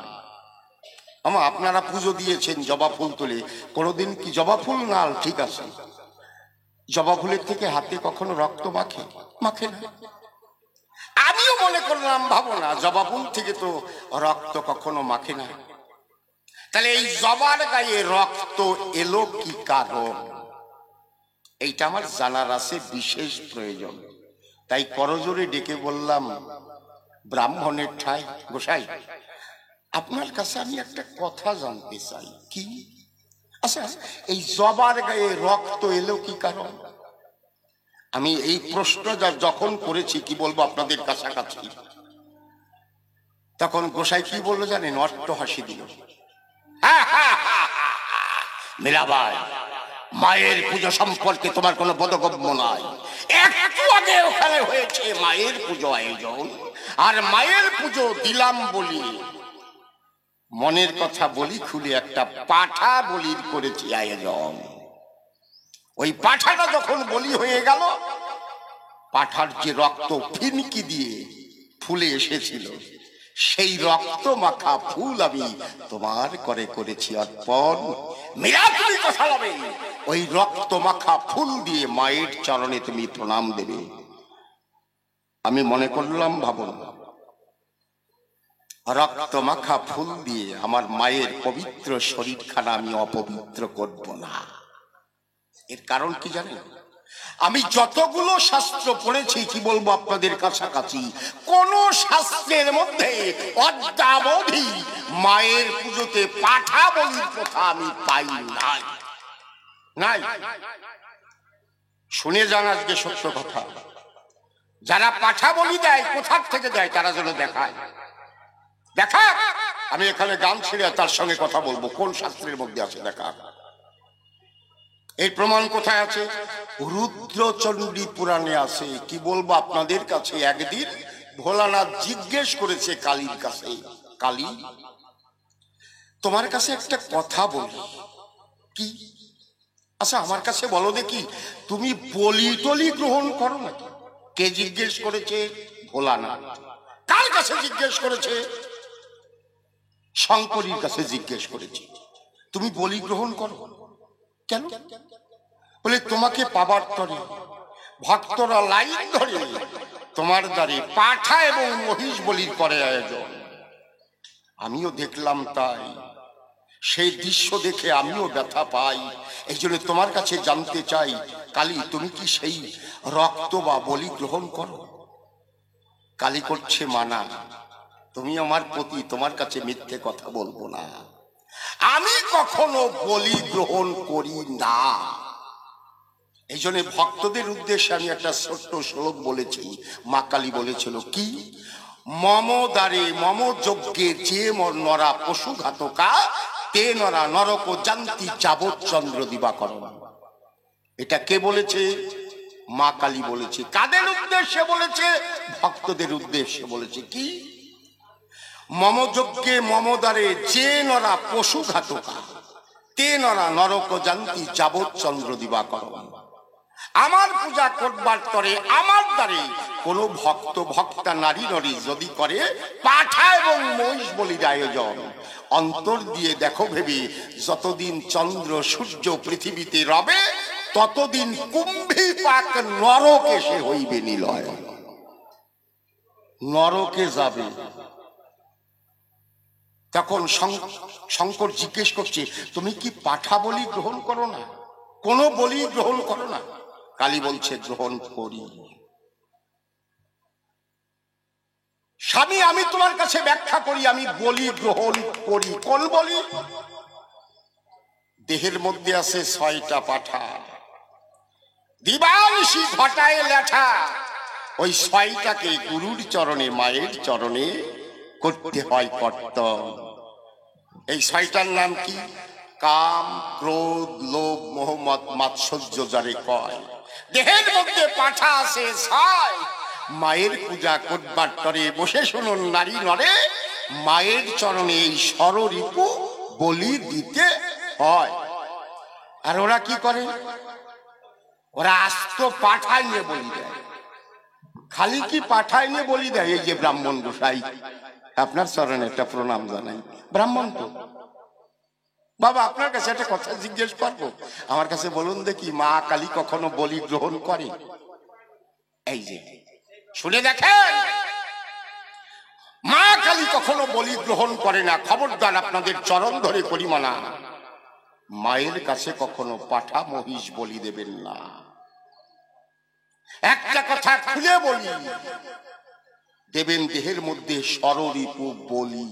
আপনারা পুজো দিয়েছেন জবা ফুল তুলে, কোনোদিন কি জবা ফুল না? ঠিক আছে, জবা ফুলের থেকে হাতে কখনো রক্ত মাখে? মাখে না। আমিও মনে করলাম, ভাবো না, জবা ফুল থেকে তো রক্ত কখনো মাখে না। তাহলে এই জবার গায়ে রক্ত এলো কি কারণ? এইটা আমার জানার আছে বিশেষ প্রয়োজন। তাই করজোরে ডেকে বললাম, ব্রাহ্মণের ঠাই গোসাই, আপনার কাছে আমি একটা কথা জানতে চাই। কি? আচ্ছা, এই জবার গায়ে রক্ত এলো কি কারণ? আমি এই প্রশ্ন যখন করেছি, কি বলবো আপনাদের কাছাকাছি, তখন গোসাই কি বললো জানেন? অট্ট হাসি দিল। মীরাবাই, মায়ের পুজো সম্পর্কে তোমার কোনো বোধগম্য নাই। একটু আগে ওখানে হয়েছে মায়ের পুজো আয়োজন, আর মায়ের পুজো দিলাম বলি, মনের কথা বলি খুলে, একটা পাঠা বলির করেছি আয়োজন। ওই পাঠাটা যখন বলি হয়ে গেল, পাঠার যে রক্ত ফিনকি দিয়ে ফুলে এসেছিল, সেই রক্ত মাখা ফুল আমি তোমার করে করেছি অর্পণ। মীরা, তুমি কথা বলবে, ওই রক্ত মাখা ফুল দিয়ে মায়ের চরণে তুমি প্রণাম দেবে। আমি মনে করলাম, ভাবুন, রক্ত মাখা ফুল দিয়ে আমার মায়ের পবিত্র শরীরখানা আমি অপবিত্র করব না। এর কারণ কি জানেন? আমি যতগুলো শাস্ত্র পড়েছি, কি বলবো আপনাদের কাছাকাছি, কোন শাস্ত্রের মধ্যে অদ্যাবধি মায়ের পুজোতে পাঠা বলির কথা আমি পাই নাই। নাই। শুনে যান আজকে সত্য কথা। যারা পাঠা বলি দেয়, কোথার থেকে দেয় তারা যেন দেখায়। দেখা, আমি এখানে গান ছেড়ে তার সঙ্গে কথা বলবো, কোন শাস্ত্রের মধ্যে আছে দেখা। এই প্রমাণ কোথায় আছে? রুদ্রচণ্ডী পুরাণে আছে। কি বলবো আপনাদের কাছে, একদিন ভোলানাথ জিজ্ঞেস করেছে কালীর কাছে, কালী, তোমার কাছে একটা কথা বলি। কি? আচ্ছা, আমার কাছে বলো দেখি, তুমি বলি টলি গ্রহণ করো নাকি? কে জিজ্ঞেস করেছে? ভোলানাথ। কার কাছে জিজ্ঞেস করেছে? শঙ্করীর কাছে জিজ্ঞেস করেছে, তুমি বলি গ্রহণ করো কেন? বলে, তোমাকে পাবার তরে ভক্তরা লাইন ধরে তোমার দ্বারে পাঠা এবং মহিষ বলির করে আয়োজন। আমিও দেখলাম, তাই সেই দৃশ্য দেখে আমিও ব্যথা পাই। এই জন্য তোমার কাছে জানতে চাই, কালী, তুমি কি সেই রক্ত বা বলি গ্রহণ করো? কালী করছে মানা, তুমি আমার প্রতি, তোমার কাছে মিথ্যে কথা বলবো না, আমি কখনো বলি গ্রহণ করি না। এই জন্য ভক্তদের উদ্দেশ্যে আমি একটা ছোট্ট শ্লোক বলেছি। মা কালী বলেছিল কি? মম দ্বারে মম যজ্ঞে যে নরা পশু ঘাতকা, তে নরা নরক জান্তি যাবৎ চন্দ্র দিবাকরণ। এটা কে বলেছে? মা কালী বলেছে। কাদের উদ্দেশ্যে বলেছে? ভক্তদের উদ্দেশ্যে বলেছে। কি? মম যজ্ঞে মম দ্বারে যে নরা পশু ঘাতকা, তে নরা নরক জান্তি যাবৎ চন্দ্র দিবাকরণ। আমার পূজা করবার তরে আমার দ্বারে কোন ভক্ত ভক্তা নারী নরী যদি করে পাঠা এবং মহিষ বলির আয়োজন, অন্তর দিয়ে দেখো ভেবে, যতদিন চন্দ্র সূর্য পৃথিবীতে রবে, ততদিন কুম্ভী পাক নরকে সে হইবে নিলয়, নরকে যাবে। তখন শঙ্কর জিজ্ঞেস করছে, তুমি কি পাঠা বলি গ্রহণ করো না? কোন বলি গ্রহণ করো না? কালী বলছে, গ্রহণ করি। স্বামী, আমি তোমার কাছে ব্যাখ্যা করি, আমি বলি গ্রহণ করি। কোন বলি? দেহের মধ্যে আছে 6টা পাঠা, দিবানিশি ঘটায় লেঠা। ওই 6টাকে গুরুর চরণে, মায়ের চরণে করতে হয় কর্তব্য। এই 6টার নাম কি? কাম, ক্রোধ, লোভ, মোহ, মদ, মাৎসর্য যারে কয়। দেহের মধ্যে পাঠা আছে 6। মায়ের পূজা করবার তরে বসে শুনুন নারী নরে, মায়ের চরণে এই ষড়রিপু বলি দিতে হয়। আর ওরা কি করে? ওরা আস্ত পাঠায় নিয়ে বলি দেয়। খালি কি পাঠায় নিয়ে বলি দেয়? এই যে ব্রাহ্মণ গোসাই, আপনার চরণে একটা প্রণাম জানাই। ব্রাহ্মণ তো বাবা, আপনার কাছে একটা কথা জিজ্ঞেস করবো, আমার কাছে বলুন দেখি, মা কালী কখনো বলি গ্রহণ করে? এই যে শুনে দেখেন, মা কালী কখনো বলি গ্রহণ করে না। খবরদার, আপনাদের চরণ ধরে করি মানা, মায়ের কাছে কখনো পাঠা মহিষ বলি দেবেন না। একটা কথা খুলে বলি, দেবেন দেহের মধ্যে ষড়রিপু বলি।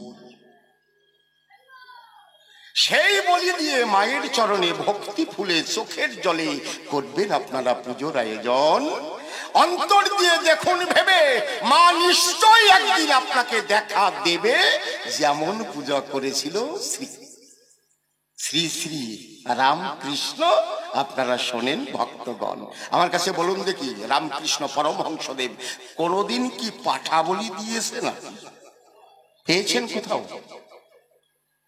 সেই বলি দিয়ে মায়ের চরণে ভক্তি ফুলে চোখের জলে করবেন আপনারা পুজোর আয়োজন। অন্তর দিয়ে দেখুন ভেবে, মা নিশ্চয়ই একদিন আপনাকে দেখা দেবে, যেমন পূজা করেছিল শ্রী শ্রী শ্রী রামকৃষ্ণ। আপনারা শোনেন ভক্তগণ, আমার কাছে বলুন দেখি, রামকৃষ্ণ পরমহংসদেব কোনদিন কি পাঠা বলি দিয়েছে না? পেয়েছেন কোথাও?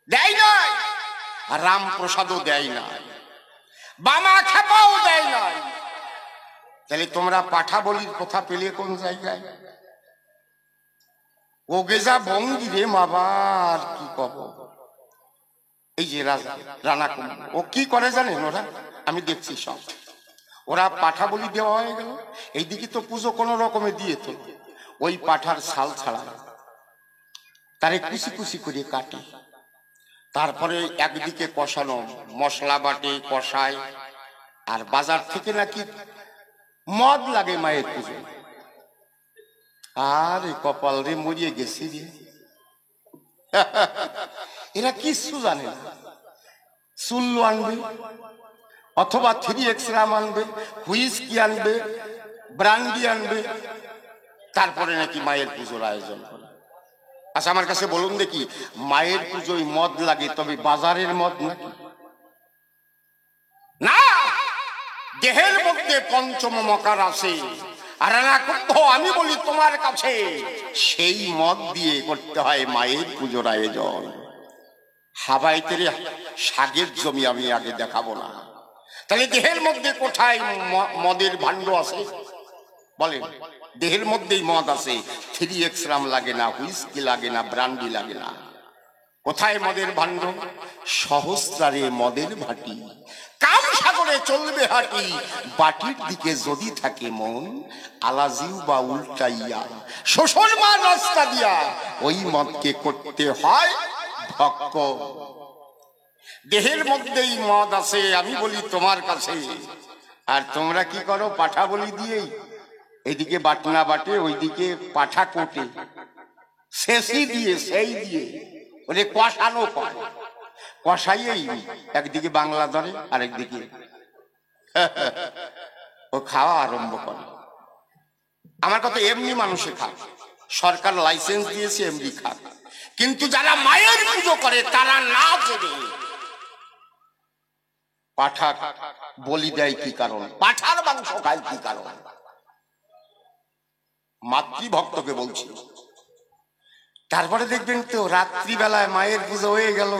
দেয় নাই। রামপ্রসাদও দেয় নাই, বামা খেপাও দেয় নাই। তাহলে তোমরা পাঠা বলির কথা পেলে কোন জায়গায়? ও গেজা ভঙ্গি রে মাবার কি কব। এই যে রাজা রানা কুমার, ও কি করে জানেন ওরা? আমি দেখছি সব, ওরা পাঠা বলি দেওয়া হয়ে গেল, এইদিকে তো পুজো কোন রকমে দিয়ে তো ওই পাঠার ছাল ছাড়া তারে কুচি কুচি করে কাটে, তারপরে একদিকে কষানো মশলা বাটে কষায়, আর বাজার থেকে নাকি মদ লাগে মায়ের পুজো। আর কপাল রে মরিয়ে গেছি রে, এরা কিচ্ছু জানে না। চুল্লু আনবে অথবা 3X রাম আনবে, হুইস্কি আনবে, ব্রান্ডি আনবে, তারপরে নাকি মায়ের পুজোর আয়োজন করে। আচ্ছা আমার কাছে বলুন দেখি, মায়ের পুজোয় মদ লাগে, তবে বাজারের মদ নাকি? না, দেহের মধ্যে পঞ্চম মকার আছে। আর আমি বলি তোমার কাছে, সেই মদ দিয়ে করতে হয় মায়ের পুজোর আয়োজন। হাবাইতের শাকের জমি আমি আগে দেখাবো না। তাহলে দেহের মধ্যে কোথায় মদের ভাণ্ড আছে বলেন? দেহের মধ্যেই মদ আছে। 3X রাম লাগে না, হুইস্কি লাগে না, ব্রান্ডি লাগে না। কোথায় মদের ভাণ্ড? সহস্রারে মদের ভাটি, কাম সাগরে চলবে হাঁটি, বাটির দিকে যদি থাকে মন, আলাজিউ বা উল্টাইয়া শ্বশুর মা রাস্তা দিয়া, ওই মদকে করতে হয় ভক্ত। দেহের মধ্যেই মদ আছে আমি বলি তোমার কাছে, আর তোমরা কি করো? পাঠা বলি দিয়েই এদিকে বাটনা বাটে, ওইদিকে পাঠা কোটে, শেষি দিয়ে সেই দিয়ে ওরে কষানো পায়, কষাইয়েই একদিকে বাংলা ধরে আর একদিকে ও খাওয়া আরম্ভ করে। আমার কথা এমনি মানুষে খাক, সরকার লাইসেন্স দিয়েছে এমনি খাক, কিন্তু যারা মায়ের পুজো করে তারা না জেনে পাঠা বলি দেয় কি কারণ, পাঠার মাংস খায় কি কারণ? মাতৃভক্তকে বলছি। তারপরে দেখবেন তো রাত্রিবেলায় মায়ের পুজো হয়ে গেল,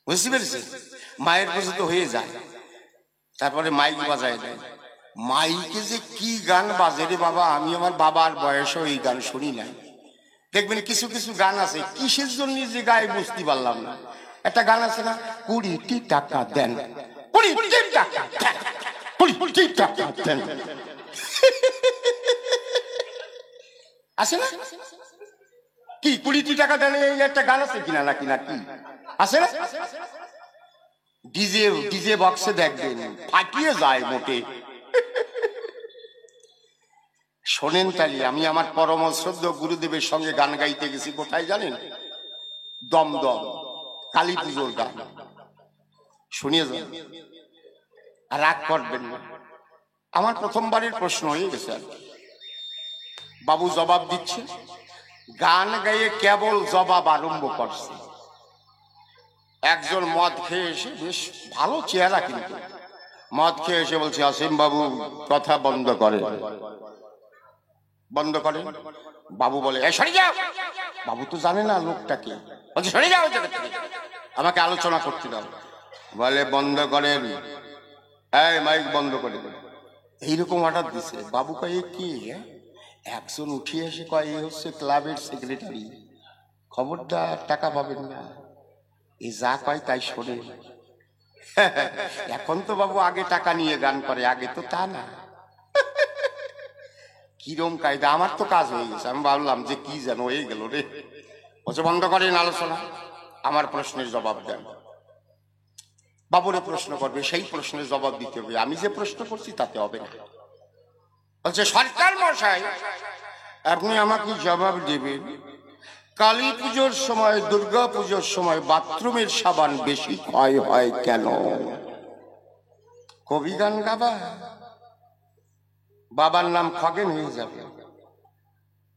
বুঝতে পেরেছেন? মায়ের পুজো তো হয়ে যায়, তারপরে মাইক বাজায় দেয়। মাইকে যে কি গান বাজে রে বাবা, আমি আমার বাবার বয়সেও এই গান শুনি নাই। দেখবেন কিছু কিছু গান আছে, কিসের জন্য যে গায়ে বুঝতে পারলাম না। একটা গান আছে না, 20টি টাকা দেন, 20টি টাকা দেন, 20টি টাকা দেন, আছে না? কি 20টি টাকা দেন এই একটা গান আছে কিনা নাকি নাকি আছে না? ডিজে বক্সে দেখবেন ফাটিয়ে যায় মোটে। শোনেন তালি, আমি আমার পরম শ্রদ্ধেয় গুরুদেবের সঙ্গে গান গাইতে গেছি, কোথায় জানেন? দমদম, কালী পুজোর গান। শুনিয়ে যান, রাগ করবেন না। আমার প্রথমবারের প্রশ্ন হয়ে গেছে, বাবু জবাব দিচ্ছে, গান গাইয়ে কেবল জবাব আরম্ভ করছে। একজন মদ খেয়ে এসে, বেশ ভালো চেহারা কিন্তু, মদ খেয়ে এসে বলছে, আসিম বাবু কথা বন্ধ করে, বন্ধ করে। বাবু বলে, সরে যাও। বাবু তো জানে না লোকটাকে, বলছে সরে যাও, আমাকে আলোচনা করতে দাও। বলে বন্ধ করেন, এই মাইক বন্ধ করে দেন। এইরকম অর্ডার দিছে। বাবু কয়ে কি? একজন উঠিয়ে এসে কয়, এই হচ্ছে ক্লাবের সেক্রেটারি, খবরদার টাকা পাবেন না, এই যা কয় তাই শোনে। এখন তো বাবু আগে টাকা নিয়ে গান করে, আগে তো তা না। কিরম কায়দা, আমার তো কাজ হয়ে গেছে। আমি ভাবলাম যে কি যেন হয়ে গেল রে। বলছে বন্ধ করেন আলোচনা, আমার প্রশ্নের জবাব দেন। বাবুরে প্রশ্ন করবে, সেই প্রশ্নের জবাব দিতে হবে, আমি যে প্রশ্ন করছি তাতে হবে না। বলছে সরকার মশাই আপনি আমাকে জবাব দেবেন, কালী পুজোর সময়, দুর্গা পুজোর সময় বাথরুমের সাবান বেশি ক্ষয় হয় কেন? কবি গান গাবা, বাবার নাম খগেন হয়ে যাবে।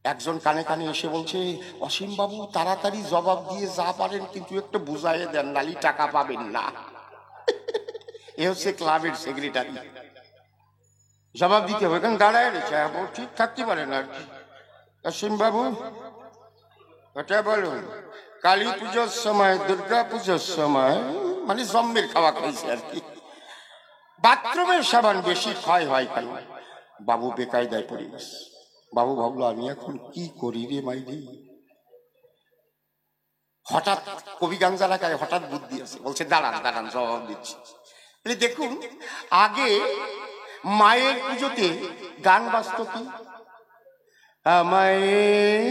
একজন কানে কানে এসে বলছে, অসীম বাবু তাড়াতাড়ি জবাব দিয়ে যা পারেন কিন্তু একটু বুঝাইয়ে দেন, নালি টাকা পাবেন না। এ হচ্ছে ক্লাবের সেক্রেটারি, জবাব দিতে হবে। এখন দাঁড়ায় রয়েছে, ঠিক থাকতে পারেন আর কি। অসীম বাবু ওটা বলুন, কালী পুজোর সময়, দুর্গা পুজোর সময়, মানে জম্মের খাওয়া খাইছে আর কি, বাথরুমের সাবান বেশি ক্ষয় হয় কেন? বাবু বেকায়দায় পড়ে গেছে। বাবু ভাবলো আমি এখন কি করি রে মাইরি। হঠাৎ কবি গাঞ্জা লাগায়, হঠাৎ বুদ্ধি আছে, বলছে দাঁড়ান দাঁড়ান জবাব দিচ্ছি। দেখুন, আগে মায়ের পুজোতে গান বাজত কি, আমায়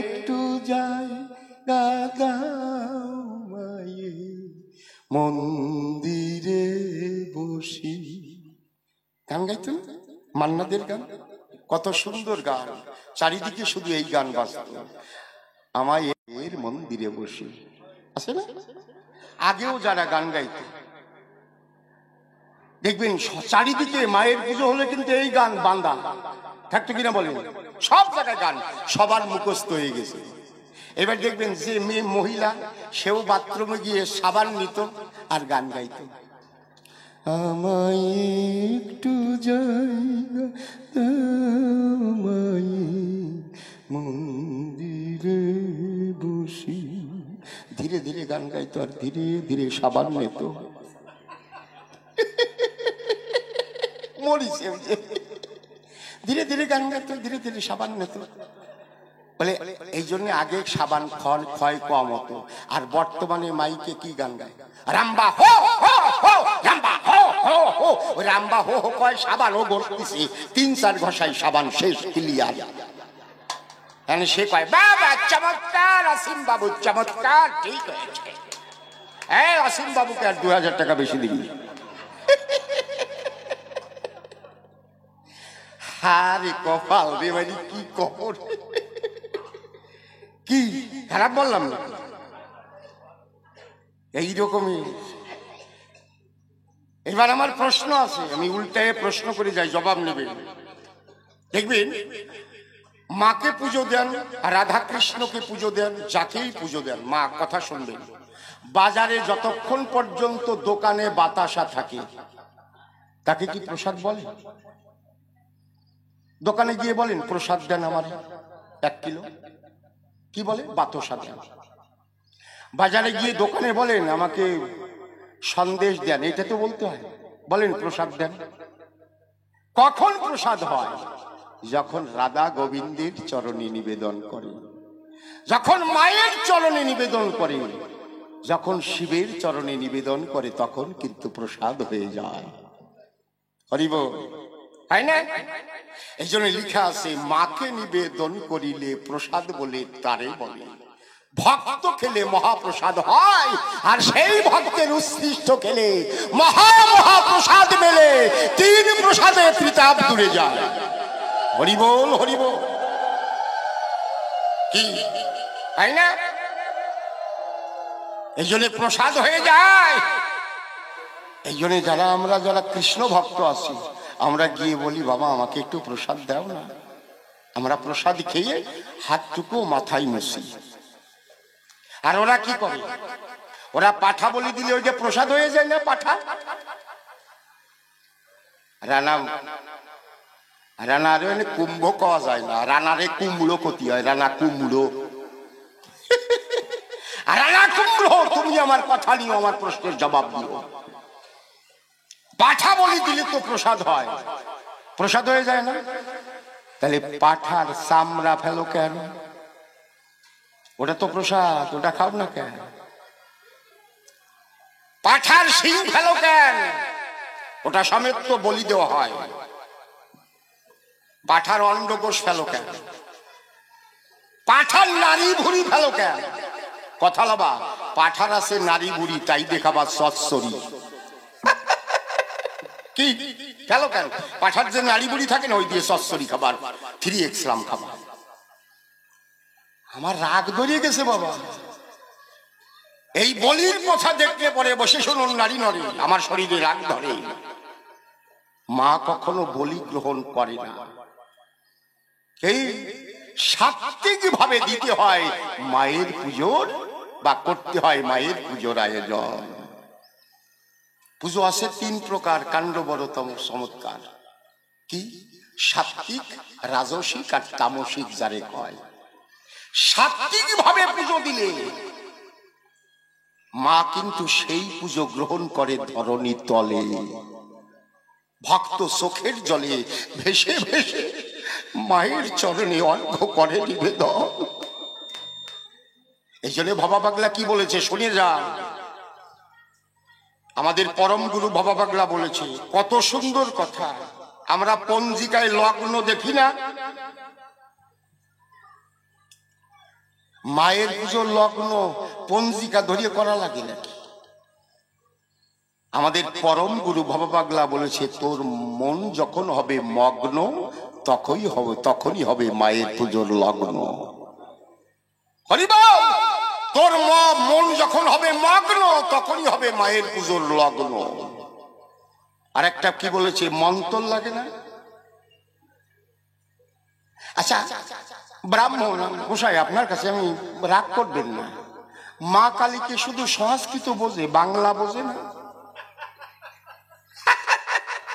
একটু যায় মায়ে মন্দিরে বসি, গান গাইতো না, মান্নাদের গান, কত সুন্দর গান, চারিদিকে শুধু এই গান বাজত, আমায় এর মন্দিরে বসি, আছে না? আগেও যারা গান গাইত দেখবেন চারিদিকে মায়ের পুজো হলে কিন্তু এই গান বান্দা থাকতো কিনা বলেন, সব জায়গায় গান সবার মুখস্থ হয়ে গেছে। এবার দেখবেন যে মেয়ে মহিলা, সেও বাথরুমে গিয়ে সাবান নিত আর গান গাইত, আমায় একটু জায়গা মন্দিরে বসি, ধীরে ধীরে গান গাইতো আর ধীরে ধীরে সাবান নিত। মরিছে, ধীরে ধীরে গান গাইতো, ধীরে ধীরে সাবান নিত। বলে এই জন্য আগে সাবান ক্ষয় কম হতো। আর বর্তমানে মাইকে কি গান গায়, রাম্বা হো হো হো, রাম্বা হো হো হো, ওই রাম্বা হো হো কয়, সাবান ও গড়তেছে 3-4 ঘষায় সাবান শেষ, ক্লিয়ার। মানে সে কয় বাবা চমৎকার, অসীম বাবু চমৎকার, ঠিক হয়েছে। এই অসীম বাবুকে আর 2000 টাকা বেশি দিবি। হারে কপাল রে ভাই, কি কপর, কি খারাপ বললাম না? এইরকমই। এবার আমার প্রশ্ন আছে, আমি উল্টায় প্রশ্ন করে যাই, জবাব নেবেন। দেখবেন মাকে পুজো দেন, রাধা কৃষ্ণকে পুজো দেন, যাকেই পুজো দেন, মা কথা শুনবেন, বাজারে যতক্ষণ পর্যন্ত দোকানে বাতাসা থাকে তাকে কি প্রসাদ বলে? দোকানে গিয়ে বলেন প্রসাদ দেন আমার 1 কিলো, কি বলে? বাতাসা দেন। বাজারে গিয়ে দোকানে বলেন আমাকে সন্দেশ দেন, এটা তো বলতে হয়, বলেন প্রসাদ দেন। কখন প্রসাদ হয়? যখন রাধা গোবিন্দের চরণে নিবেদন করে, যখন মায়ের চরণে নিবেদন করে, যখন শিবের চরণে নিবেদন করে, তখন কিন্তু প্রসাদ হয়ে যায়। হরিব, তাই না? এই জন্য লিখা আছে, মাকে নিবেদন করিলে প্রসাদ বলে তারে বলে, ভক্ত খেলে মহাপ্রসাদ হয়, আর সেই ভক্তের উৎসৃষ্ট খেলে মহাপ্রসাদ মেলে, 3 প্রসাদে ত্রিতাপ দূরে যায়। হরিবোল হরিবোল, কি তাই না? এই জন্য প্রসাদ হয়ে যায়। এই জন্য আমরা যারা কৃষ্ণ ভক্ত আছি, আমরা গিয়ে বলি বাবা আমাকে একটু প্রসাদ দাও না। আমরা প্রসাদ খেয়ে হাতটুকু মাথায় মুছি। আর ওরা কি করে? ওরা পাঠা বলি দিলে ওই যে প্রসাদ হয়ে যায় না, পাঠা। রানারে কুম্ভ পাওয়া যায় না, রানারে কুমড়ো ক্ষতি হয়, রানা কুমড়ো। রানা কুমড়ো, তুমি আমার কথা নিও, আমার প্রশ্নের জবাব দিও। পাঠা বলি দিলে তো প্রসাদ হয়, প্রসাদ হয়ে যায় না? তাহলে পাঠার চামড়া ফেলো কেন? ওটা তো প্রসাদ, ওটা খাও না কেন? পাঠার শিং ফেলো কেন? ওটা সমেত তো বলি দেওয়া হয়। পাঠার অন্ডকোষ ফেলো কেন? পাঠার নারী ভুড়ি ফেলো কেন? কথা লবা, পাঠার আছে নারী ভুড়ি, তাই দেখাবার সৎসরি। কি ফেলো কেন? পাঠার যে নারী বুড়ি থাকে না, ওই দিয়ে সৎসরি খাবার, 3 এক্সলাম খাবার। আমার রাগ ধরিয়ে গেছে বাবা। এই বলির কথা দেখলে পরে বসে শুনুন নারী নরে, আমার শরীরে রাগ ধরে। মা কখনো বলি গ্রহণ করে না। এই সাত্ত্বিক ভাবে দিতে হয় মায়ের পুজোর, বা করতে হয় মায়ের পুজোর আয়োজন। পুজো আছে 3 প্রকার, কাণ্ড বড়তম চমৎকার। কি? সাত্ত্বিক, রাজসিক আর তামসিক যারে কয়। সাত্ত্বিক ভাবে পুজো দিলে মা কিন্তু সেই পুজো গ্রহণ করে ধরণী তলে। ভক্ত চোখের জলে ভেসে ভেসে মায়ের চরণে অর্ঘ্য করে নিবেদন। এই জন্য বাবা পাগলা কি বলেছে শুনে যান। আমাদের পরম গুরু বাবা পাগলা বলেছে কত সুন্দর কথা। আমরা পঞ্জিকায় লগ্ন দেখি না? মায়ের পুজোর লগ্ন পঞ্জিকা ধরিয়ে করা লাগে নাকি? আমাদের পরম গুরু বাবা পাগলা বলেছে তোর মন যখন হবে মগ্ন তখনই হবে মায়ের পুজোর লগ্ন। হরিবল! তোর মন যখন হবে মগ্ন তখনই হবে মায়ের পুজোর লগ্ন। আর একটা কি বলেছে, মন্তর লাগে না? আচ্ছা ব্রাহ্মণ গোসাই, আপনার কাছে আমি রাগ করবেন না, মা কালীকে শুধু সংস্কৃত বোঝে, বাংলা বোঝে না?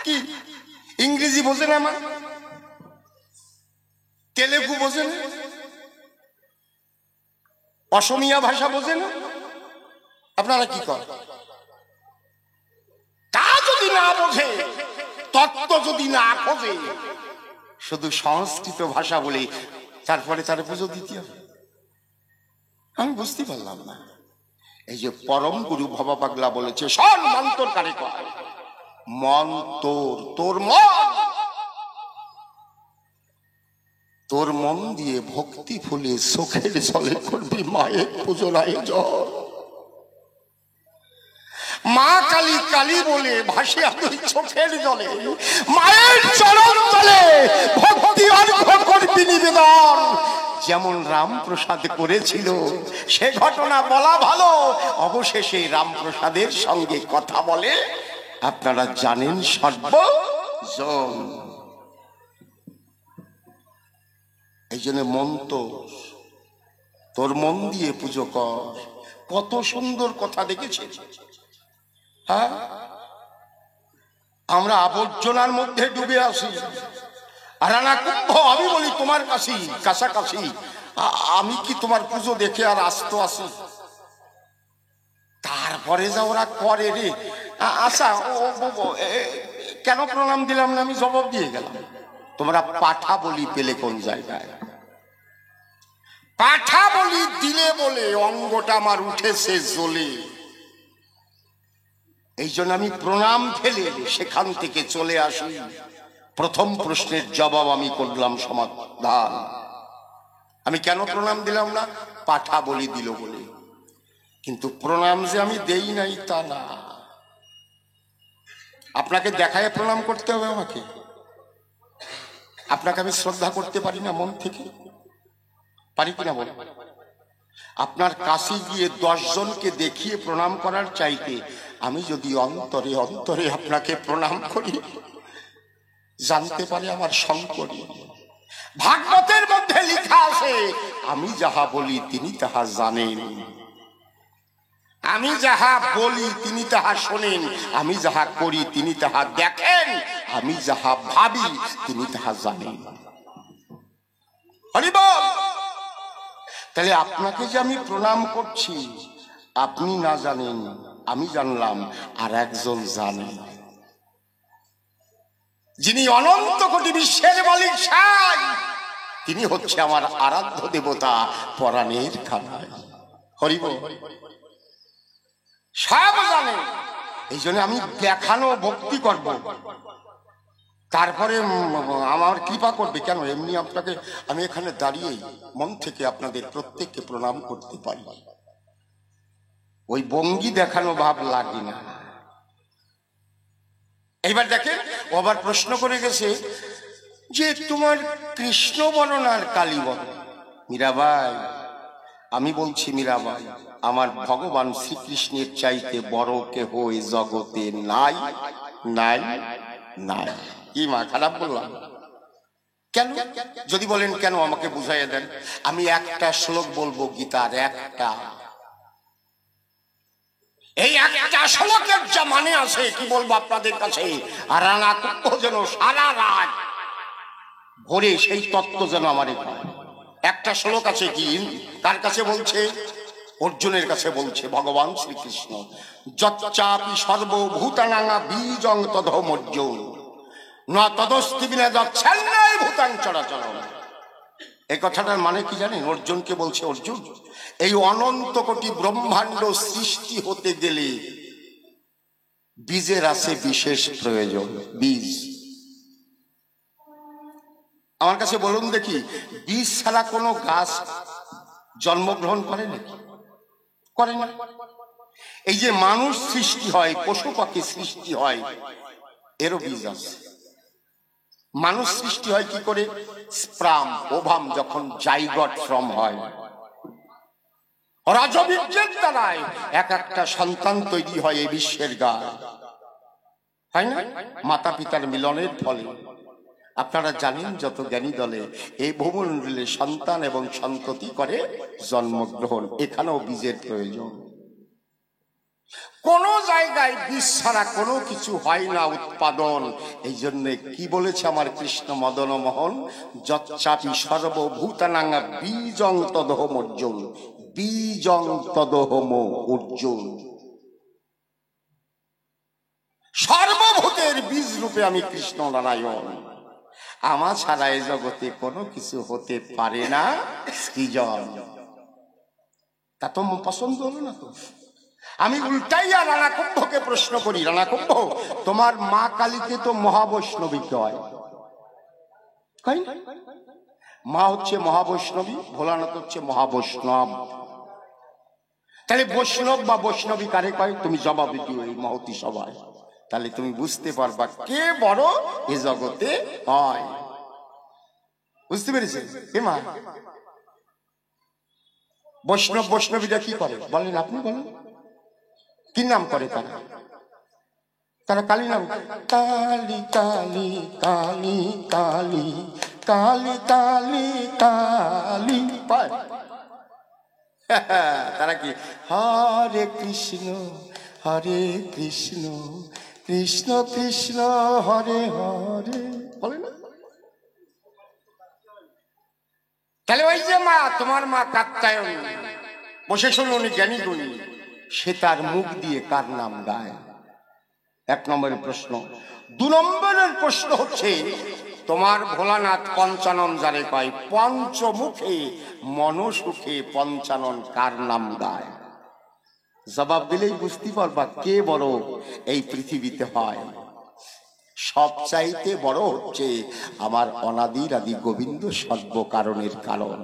কি ইংরেজি বোঝে না? মা তেলেগু বোঝে না? অসমিয়া ভাষা বোঝে না? আপনারা কি করেন? তা যদি না বোঝে, তত্ত্ব যদি না খোঁজে, শুধু সংস্কৃত ভাষা বলে তারপরে তার পুজো দিতে হবে? আমি বুঝতে পারলাম না। এই যে পরম গুরু বাবা পাগলা বলেছে শোন, মন্তর কারে কয়? মন্তর তোর মন দিয়ে ভক্তি ফুলে চোখের জলে করবি মায়ের পুজোর আয়োজন। মা কালী কালী বলে ভাসে তুই চোখের জলে মায়ের চরণ তলে ভক্তি অর্ঘ্য করবি নিবেদন। যেমন রামপ্রসাদ করেছিল, সে ঘটনা বলা ভালো। অবশেষে রামপ্রসাদের সঙ্গে কথা বলে আপনারা জানেন সর্বজন। এই জন্য তোর মন দিয়ে পুজো কর। কত সুন্দর কথা দেখেছি। হ্যাঁ, আমরা আবর্জনার মধ্যে ডুবে আসি। আর রানা কুম্ভ, আমি বলি তোমার কাছাকাছি আমি কি তোমার পুজো দেখে আর আসতো আসি? তারপরে যা ওরা করে রে। আচ্ছা, কেন প্রণাম দিলাম না আমি জবাব দিয়ে গেলাম। তোমরা পাঠা বলি পেলে কোন জায়গায়? পাঠা বলি দিলে বলে অঙ্গটা আমার উঠেছে জ্বলে। এই জন্য আমি প্রণাম ফেলে সেখান থেকে চলে আসি। প্রথম প্রশ্নের জবাব আমি করলাম সমাধান। আমি কেন প্রণাম দিলাম না? পাঠা বলি দিল বলে। কিন্তু প্রণাম যে আমি দেই নাই তা না। আপনাকে দেখায় প্রণাম করতে হবে আমাকে? আপনাকে আমি শ্রদ্ধা করতে পারি না মন থেকে? পারি কিনা বল? আপনার কাছে গিয়ে 10 জনকে দেখিয়ে প্রণাম করার চাইতে আমি যদি অন্তরে অন্তরে আপনাকে প্রণাম করি, জানতে পারে আমার শঙ্করী। ভাগবতের মধ্যে লেখা আছে, আমি যাহা বলি তিনি তাহা জানেন, আমি যাহা বলি তিনি তাহা শোনেন, আমি যাহা করি তিনি তাহা দেখেন, আমি যাহা ভাবি তিনি তাহা জানেন। হরিবল! তাহলে আপনাকে যে আমি প্রণাম করছি, আপনি না জানেন, আমি জানলাম, আর একজন জানেন, যিনি অনন্ত কোটি বিশ্বের মালিক সাই, তিনি হচ্ছে আমার আরাধ্য দেবতা পরাণের খানায়। হরিবল! সব জানেন। এই জন্য আমি দেখানো ভক্তি করব, তারপরে আমার কৃপা করবে। কেন? এমনি আপনাকে আমি এখানে দাঁড়িয়েই মন থেকে আপনাদের প্রত্যেককে প্রণাম করতে পারি। ওই ভঙ্গি দেখানো ভাব লাগে না। এইবার দেখেন, ও আবার প্রশ্ন করে গেছে যে তোমার কৃষ্ণ বরণ আর কালী বরণ। মীরাবাই, আমি বলছি মীরাবাই, আমার ভগবান শ্রীকৃষ্ণের চাইতে বড় কেহ এই জগতে নাই নাই নাই। কি মা খারাপ বললাম? কেন? যদি বলেন কেন আমাকে বুঝাইয়া দেন। আমি একটা শ্লোক বলবো গীতার, একটা, এই একটা শ্লোকের যা মানে আছে কি বলবো আপনাদের কাছে। আর রানা কুম্ভ যেন সারা রাত ভোরে সেই তত্ত্ব যেন আমার একটা শ্লোক আছে। কি কার কাছে বলছে? অর্জুনের কাছে বলছে ভগবান শ্রীকৃষ্ণ, যচ্চাপি সর্বভূতানাং বীজং তদহমর্জুন ন তদস্তি বিনা যচ্ছান্নাই ভূতাং চরাচরম। এই কথাটার মানে কি জানেন? অর্জুনকে বলছে, অর্জুন, এই অনন্ত কোটি ব্রহ্মাণ্ড সৃষ্টি হতে গেলে বীজের আছে বিশেষ প্রয়োজন। বীজ আমার কাছে বলুন দেখি, বীজ ছাড়া কোনো গাছ জন্মগ্রহণ করে নাকি? করে না। এই যে মানুষ সৃষ্টি হয়, পশু পাখি সৃষ্টি হয়, এরও বীজ আছে। মানুষ সৃষ্টি হয় কি করে? স্পার্ম ওভাম যখন জাইগট ফর্ম হয়, রাজবীর্যের দ্বারাই এক একটা সন্তান তৈরি হয় এই বিশ্বের গায়ে, হয় না? মাতা পিতার মিলনের ফলে। আপনারা জানেন যত জ্ঞানী দলে এই ভূমণ্ডলে সন্তান এবং সন্ততি করে জন্মগ্রহণ। এখানেও বীজের প্রয়োজন। কোন জায়গায় বীজ ছাড়া কোনো কিছু হয় না উৎপাদন। এই জন্য কি বলেছে আমার কৃষ্ণ মদন মোহন, যচ্চাপি সর্বভূতানাং বীজং তদহম অর্জুন, বীজং তদহম অর্জুন। সর্বভূতের বীজ রূপে আমি কৃষ্ণ নারায়ণ। আমার ছাড়া এই জগতে কোনো কিছু হতে পারে না সৃজন। তা তো পছন্দ হলো না তো। আমি উল্টাইয়া রানা কুম্ভকে প্রশ্ন করি, রানা কুম্ভ, তোমার মা কালীকে তো মহাবৈষ্ণবী কয়, মা হচ্ছে মহাবৈষ্ণবী, ভোলানাথ হচ্ছে মহাবৈষ্ণব। তাহলে বৈষ্ণব বা বৈষ্ণবী কারে কয়? তুমি জবাব দিও এই মহতি সভায়, তাহলে তুমি বুঝতে পারবা কে বড় এ জগতে হয়। বুঝতে পেরেছি? হে মা, বৈষ্ণব বৈষ্ণবীরা কি করে বলেন? আপনি বলেন, কি নাম করে তারা? তারা কালী নাম, কালী কালী কালী কালী কালী কালী কালী পায়। তারা কি হরে কৃষ্ণ হরে কৃষ্ণ কৃষ্ণ কৃষ্ণ হরে হরে বলে না? তাহলে ওই যে মা, তোমার মা কাত্যায়ন, বসে শুনুন, উনি জ্ঞানী গুণী, সে তার মুখ দিয়ে কার নাম গায়? এক নম্বরের প্রশ্ন। দু নম্বরের প্রশ্ন হচ্ছে, তোমার ভোলানাথ পঞ্চানন যারে কয়, পঞ্চমুখে মনসুখে পঞ্চানন কার নাম গায়? জবাব দিলেই বুঝতে পারবা কে বড় এই পৃথিবীতে হয়। সবচাইতে বড় হচ্ছে আমার অনাদির আদি গোবিন্দ, সর্বকারণের কারণ।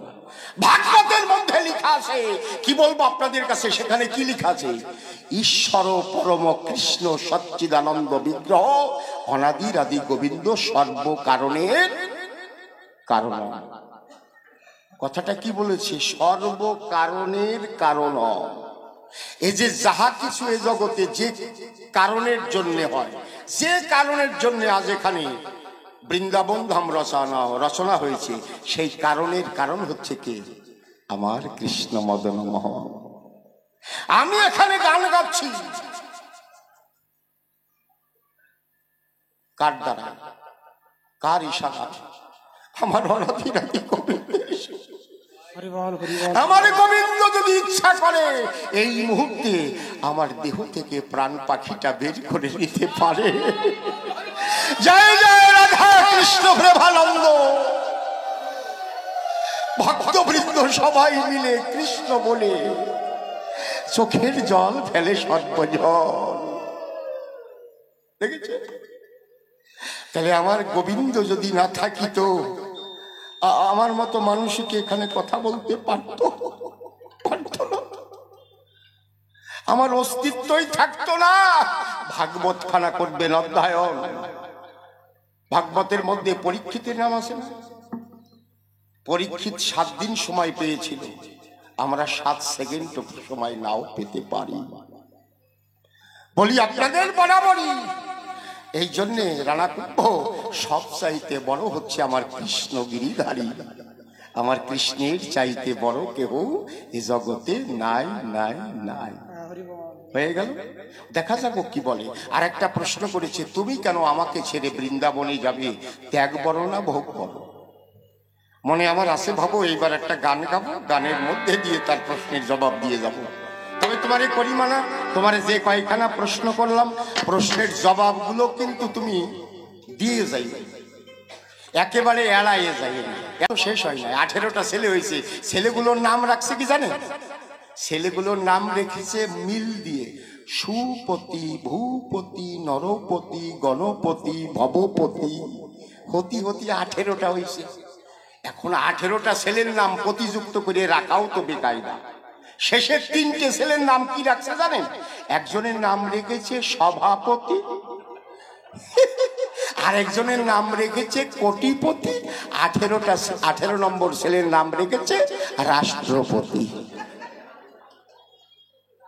ভাগবতের মধ্যে লেখা আছে, কি বলবো আপনাদের কাছে, সেখানে কি লেখা আছে? ঈশ্বর পরম কৃষ্ণ সচ্চিদানন্দ বিগ্রহ অনাদির আদি গোবিন্দ, সর্বকারণের কারণ। কথাটা কি বলেছে? সর্বকারণের কারণ। এই যে যাহা কিছু এ জগতে যে কারণের জন্য হয়, যে কারণের জন্য আজ এখানে বৃন্দাবন ধাম রচনা হয়েছে, সেই কারণের কারণ হচ্ছে কে? আমার কৃষ্ণ মদন মোহন। আমি এখানে গান গাচ্ছি কার দ্বারা? কার ইশারা? আমার অনাদিরাদি গোবিন্দ। আমার গোবিন্দ যদি ইচ্ছা করে এই মুহূর্তে আমার দেহ থেকে প্রাণ পাখিটা বের করে নিতে পারে। জয় জয় রাধা কৃষ্ণ প্রেমানন্দ। ভক্তবৃন্দ সবাই মিলে কৃষ্ণ বলে চোখের জল ফেলে সর্বজন। দেখেছে? তাহলে আমার গোবিন্দ যদি না থাকিত, আমার মতো মানুষকে এখানে কথা বলতে পারত না, আমার অস্তিত্বই থাকতো না। ভাগবত খানা করবেন অধ্যয়ন। ভাগবতের মধ্যে পরীক্ষিতের নাম আছে না? পরীক্ষিত 7 দিন সময় পেয়েছিল আমরা 7 সেকেন্ড সময় নাও পেতে পারি। বলি আপনাদের বরাবরই এই জন্যে রানাকুম্ভ সব চাইতে বড় হচ্ছে আমার কৃষ্ণ গিরিধারী। আমার কৃষ্ণের চাইতে বড় কেহ এ জগতে নাই নাই নাই। হয়ে গেল, দেখা যাক কি বলে। আর একটা প্রশ্ন করেছে, তুমি কেন আমাকে ছেড়ে বৃন্দাবনে যাবে? ত্যাগ বড় না ভোগ বড়? মনে আমার আছে, ভাবো এইবার একটা গান গাবো, গানের মধ্যে দিয়ে তার প্রশ্নের জবাব দিয়ে যাব। তবে তোমারে করি মানা, তোমারে যে কয়েকখানা প্রশ্ন করলাম প্রশ্নের জবাবগুলো কিন্তু তুমি দিয়ে যাইবে, একেবারে এড়াইয়ে যাইবে। এত শেষ হয় না, 18টা ছেলে হয়েছে। ছেলেগুলোর নাম রাখছে কি জানেন? ছেলেগুলোর নাম রেখেছে মিল দিয়ে, সুপতি, ভূপতি, নরপতি, গণপতি, ভবপতি, হতি হতি 18টা হয়েছে। এখন 18টা ছেলের নাম প্রতিযুক্ত করে রাখাও তো বেকায়দা। শেষের 3টে ছেলের নাম কি রাখছে জানেন? একজনের নাম রেখেছে সভাপতি, আর একজনের নাম রেখেছে কোটিপতি, 18 নম্বর ছেলের নাম রেখেছে রাষ্ট্রপতি।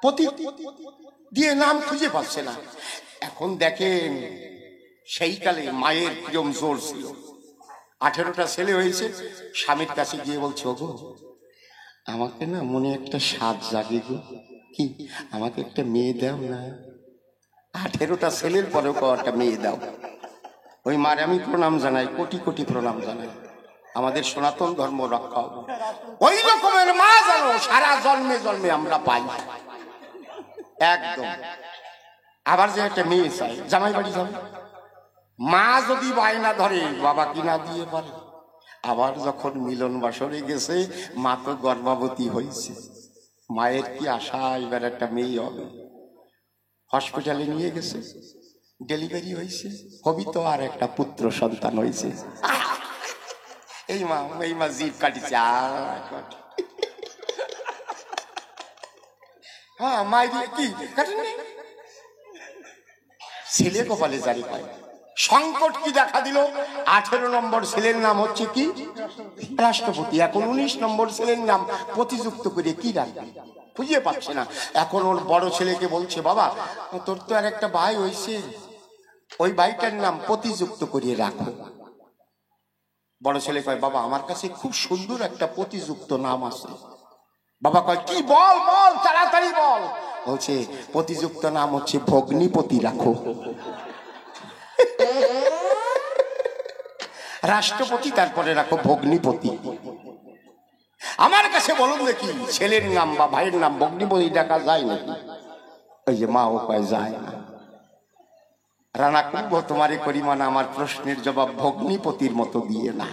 পতি দিয়ে নাম খুঁজে পাচ্ছে না। এখন দেখেন, সেই কালে মায়ের কিরম জোর ছিল। 18টা ছেলে হয়েছে, স্বামীর কাছে গিয়ে বলছে, ওগো আমাকে না মনে একটা স্বাদ জাগে গো, কি আমাকে একটা মেয়ে দাও না। 18টা ছেলের পরেও একটা মেয়ে দাও। ওই মারে আমি প্রণাম জানাই, কোটি কোটি প্রণাম জানাই। আমাদের সনাতন ধর্ম রক্ষা হবে। ওই রকমের মা জানো সারা জন্মে জন্মে আমরা পাই একদম। আবার যে একটা মেয়ে চাই, জামাই বাড়ি যাবে, মা যদি বায়না ধরে বাবা কিনা দিয়ে পারে। আবার যখন মিলন বাসরে গেছে, মা তো গর্ভবতী হয়েছে, মায়ের কি আশা এবার একটা মেয়ে হবে। হসপিটালে নিয়ে গেছে, ডেলিভারি হয়েছে, হবি তো আর একটা পুত্র সন্তান হয়েছে। এই মা জিভ কাটিছে। হ্যাঁ, মাই দিয়ে কি কাটেনি, ছেলে কপালে জারি পায়। সংকট কি দেখা দিল? 18 নম্বর ছেলের নাম হচ্ছে কি? রাষ্ট্রপতি। এখন 19 নম্বর ছেলের নাম প্রতিযুক্ত করে কি রাখবে, খুঁজে পাচ্ছে না। এখন ওর বড় ছেলেকে বলছে, বাবা তোর তো আর একটা ভাই হয়েছে, ওই ভাইটার নাম প্রতিযুক্ত করিয়ে রাখো। বড় ছেলে কয়, বাবা আমার কাছে খুব সুন্দর একটা প্রতিযুক্ত নাম আছে। বাবা কয়, কি বল বল তাড়াতাড়ি বল। বলছে, প্রতিযুক্ত নাম হচ্ছে ভগ্নিপতি রাখো। রাষ্ট্রপতি তারপরে রাখো ভগ্নিপতি। আমার কাছে বলুন দেখি, ছেলের নাম বা ভাইয়ের নাম ভগ্নিপতি ডাকা যায় নাকি? ওই যে মা ও কয় যায় না। রানাকুম্ভ তোমারে করিমানা আমার প্রশ্নের জবাব ভগ্নিপতির মতো দিয়ে না।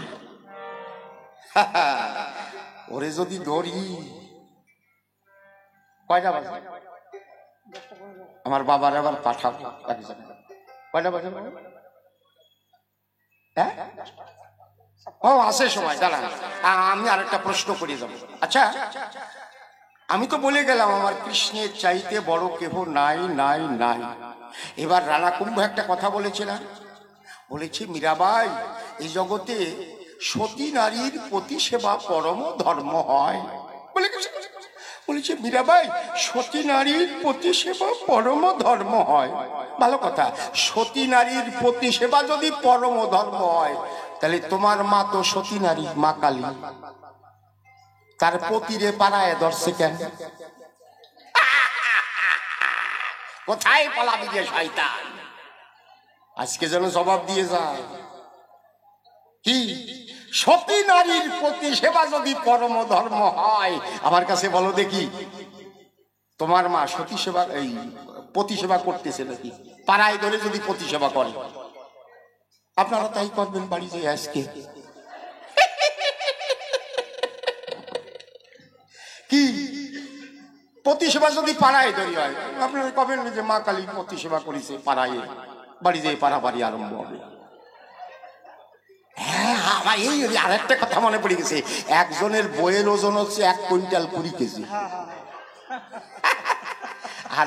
ওরে যদি ধরি, কয়টা বাজে? আমার বাবার আবার পাঠাবো কয়টা বাজে? হ্যাঁ, ও আসে সময়, দাঁড়ান আমি আরেকটা প্রশ্ন করে যাবো। আচ্ছা, আমি তো বলে গেলাম আমার কৃষ্ণের চাইতে বড় কেহ নাই নাই নাই। এবার রানাকুম্ভ একটা কথা বলেছে না, বলেছে মীরাবাই এই জগতে সতী নারীর প্রতি সেবা পরম ধর্ম হয়। বলেছে মীরাবাই সতী নারীর প্রতি সেবা পরম ধর্ম হয়। ভালো কথা, সতী নারীর প্রতি সেবা যদি পরম ধর্ম হয়, তাহলে তোমার মা তো সতী নারী, মা কালী, তার পতিরে পাড়ায় ধরছে কেন? কোথায় পালাবি রে শয়তান? আজকে যেন জবাব দিয়ে যায়। কি সতী নারীর প্রতি সেবা যদি পরম ধর্ম হয়, আমার কাছে বলো দেখি, তোমার মা সতী সেবা এই প্রতি সেবা করতেছে নাকি? পাড়ায় ধরে যদি প্রতি সেবা করে, আপনারা তাই করবেন বাড়ি যে আজকে। কি প্রতি সেবা যদি পাড়ায় ধরি হয়, আপনারা কবেন যে মা কালী প্রতি সেবা করেছে পাড়ায়, বাড়ি যে পাড়াবাড়ি আরম্ভ হবে। হ্যাঁ, আমার এই আর একটা কথা মনে পড়ে গেছে, একজনের বইয়ের ওজন হচ্ছে 1 কুইন্টাল 20 কেজি, আর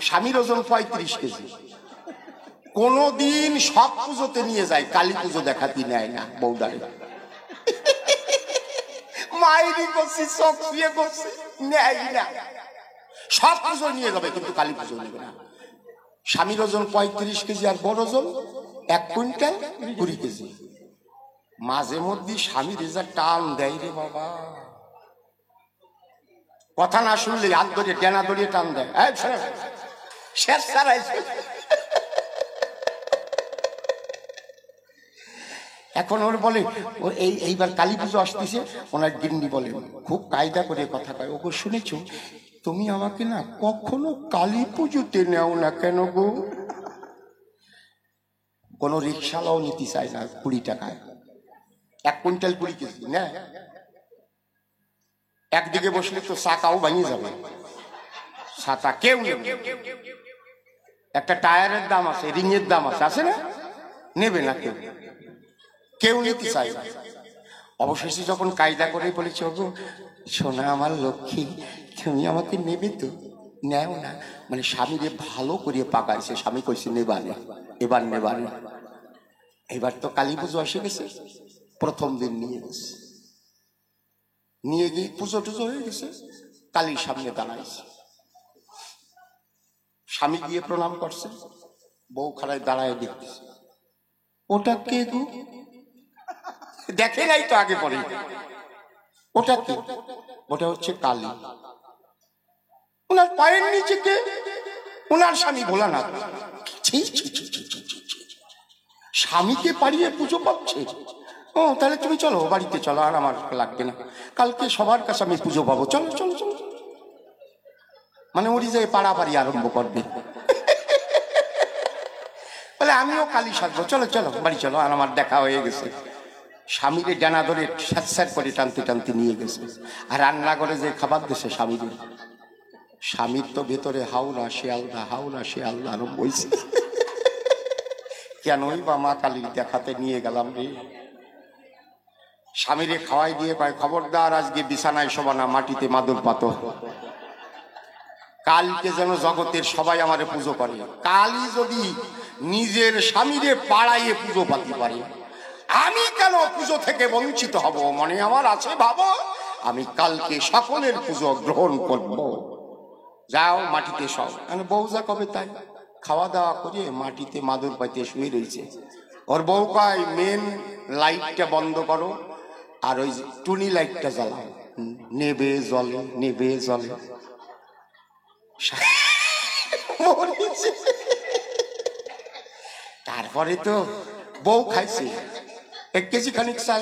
স্বামীর ওজন 35 কেজি। কোনদিন সব পুজোতে নিয়ে যায়, কালী পুজো দেখাতে নেয় না বৌদারে। মায়েরই করছি, চোখ শুয়ে করছি, নেয় না। সব পুজো নিয়ে যাবে কিন্তু কালী পুজো নেবে না। স্বামীর ওজন 35 কেজি আর বড় ওজন 1 কুইন্টাল 20 কেজি। মাঝে মধ্যে স্বামী রেজা টান দেয় রে বাবা, কথা না শুনলে হাত ধরে ডেনা ধরিয়ে টান দেয়। শেষ ছাড়াইছে। এখন ওর বলে এইবার কালী পুজো আসতেছে, ওনার গিন্নি বলে খুব কায়দা করে কথা কয়, ওগো শুনেছো তুমি আমাকে না কখনো কালী পুজোতে নেও না কেন গো? কোন রিক্সালাও নিতে চায় না 20 টাকায়, 1 কুইন্টাল 20 কেজি না। একদিকে বসলে তো চাকাও ভাঙিয়ে যাবে, ছাতা কেউ নেবে। একটা টায়ারের দাম আছে, রিংয়ের দাম আছে, আছে না? নেবে না কেউ, কেউ নিতে চায় না। অবশেষে যখন কায়দা করে বলেছে ওগো সোনা আমার লক্ষ্মী তুমি আমাকে নেবে তো? নেও না। মানে স্বামীরে ভালো করে পাকাইছে। স্বামী কইছে নেবানে, এবার নেবানে। এবার তো কালী পুজো এসে গেছে, প্রথম দিন নিয়ে গেছে, নিয়ে গিয়ে পুজো টুজো হয়ে গেছে, কালীর সামনে দাঁড়াইছে। স্বামী গিয়ে প্রণাম করছে, বউ খাড়ায় দাঁড়ায় দেখতেছে, ওটা কে গো? দেখে নাই তো আগে পরে। ওটা কে? ওটা হচ্ছে কালী। ওনার পায়ের নিচে কে? ওনার স্বামী ভোলানাথ। স্বামীকে পাড়িয়ে পুজো পাচ্ছে। ও তাহলে তুমি চলো বাড়িতে চলো, আর আমার লাগবে না, কালকে সবার কাছে আমি পুজো পাবো, চলো চলো চলো। মানে ওরই যে পাড়াপাড়ি আরম্ভ করবে, বলে আমিও কালী সাজবো, চলো চলো বাড়ি চলো, আর আমার দেখা হয়ে গেছে। স্বামীরে ডানা ধরে স্যাঁত করে টানতে টানতে নিয়ে গেছে। আর রান্না করে যে খাবার দিয়েছে স্বামীরে, স্বামীর তো ভেতরে হাওলা শিয়ালদা হাওলা শিয়ালদা আরম্ভ হয়েছে। কেনই বা মা কালীর দেখাতে নিয়ে গেলাম রে। স্বামীরে খাওয়াই দিয়ে কয় খবরদার আজকে বিছানায় শোবা না, মাটিতে মাদুর পাতো, কালকে যেন জগতের সবাই আমারে পুজো করে। কালী যদি নিজের স্বামীরে পাড়াইয়ে পুজো পাতি পারে, আমি কেন পুজো থেকে বঞ্চিত হব? মনে আমার আছে ভাবো, আমি কালকে সকলের পুজো গ্রহণ করব। যাও মাটিতে সব। বউ যা কবে তাই খাওয়া দাওয়া করে মাটিতে মাদুর পাইতে শুয়ে রয়েছে। ওর বউ কয় মেন লাইটটা বন্ধ করো আর ওই টুনি লাইটটা জ্বালাও, নেবে জলে নেবে জলে। তারপরে তো বউ খাইছে 1 কেজি খানিক চাল,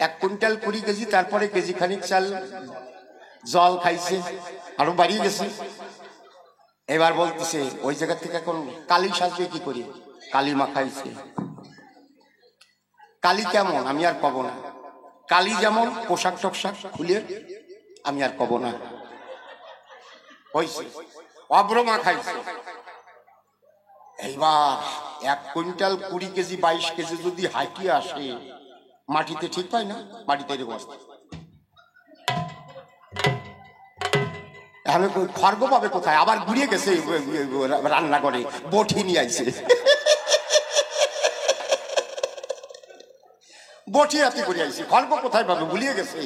1 কুইন্টাল 20 কেজি, তারপরে কেজি খানিক চাল জল খাইছে, আরো বাড়িয়ে গেছে। এবার বলতেছে ওই জায়গা থেকে এখন কালী সাজবে কি করি? কালী মা খাইছে। কালী কেমন আমি আর কব না, কালী যেমন পোশাক টোশাক খুলে আমি আর কব না। হয়েছে অব্রমা খাইছে। এইবার 1 কুইন্টাল 20 কেজি 22 কেজি যদি হাঁটিয়ে আসে মাটিতে, ঠিক পাই না, মাটিতে বসে আমি খড়গ পাবে কোথায়? আবার ঘুরিয়ে গেছে রান্না করে, বটি নিয়ে আইছে, বটি হাতে করে আইছে, খড়গ কোথায় পাবে? ভুলিয়ে গেছে।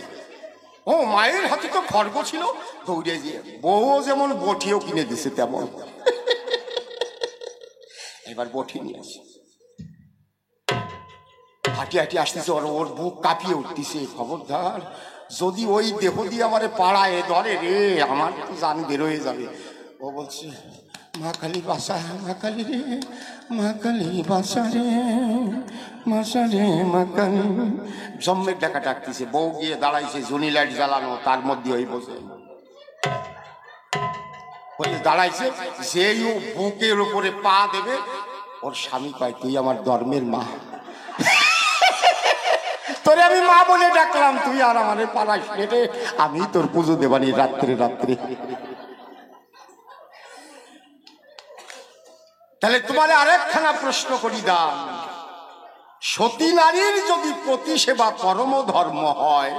ও মায়ের হাতে তো খড়গ ছিল, দৌড়ে গিয়ে বউ যেমন বটিও কিনে দিছে তেমন। এবার বটি নিয়ে আসে, হাঁটি হাঁটি আসতেছে, ওর বুক কাঁপিয়ে উঠতেছে। খবরদার যদি ওই দেহ দিয়ে আমারে পাড়ায় ধরে রে, আমার জান বের হয়ে যাবে। ও বলছে মা কালী বাসা, মা কালী রে, মা কালী বাসা রে, বাসা রে মা কালী। জম্মের ডাকা ডাকতেছে। বউ গিয়ে দাঁড়াইছে, জুনি লাইট জ্বালানো, তার মধ্যে ওই বসে দাঁড়াইছে। যেই ও বুকের উপরে পা দেবে, ওর স্বামী কয় তুই আমার ধর্মের মা, তোরে আমি মা বলে ডাকলাম, তুই আর আমার পাড়ায় রে, আমি তোর পুজো দেবানি রাত্রে রাত্রে। তাহলে তোমার আরেকখানা প্রশ্ন করি দাম, সতী নারীর যদি প্রতি সেবা পরম ধর্ম হয়,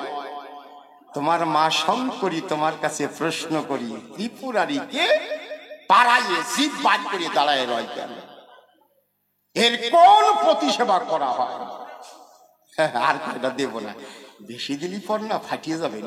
তোমার মা শঙ্করী তোমার কাছে প্রশ্ন করি, ত্রিপুরারীকে পাড়াইয়ে জিভ বাদ করে দাঁড়ায় রয় কেন? এর কোন প্রতিসেবা করা হয়? আর কয়টা দেবো না, বেশি দিনই পর না ফাটিয়ে যাবে।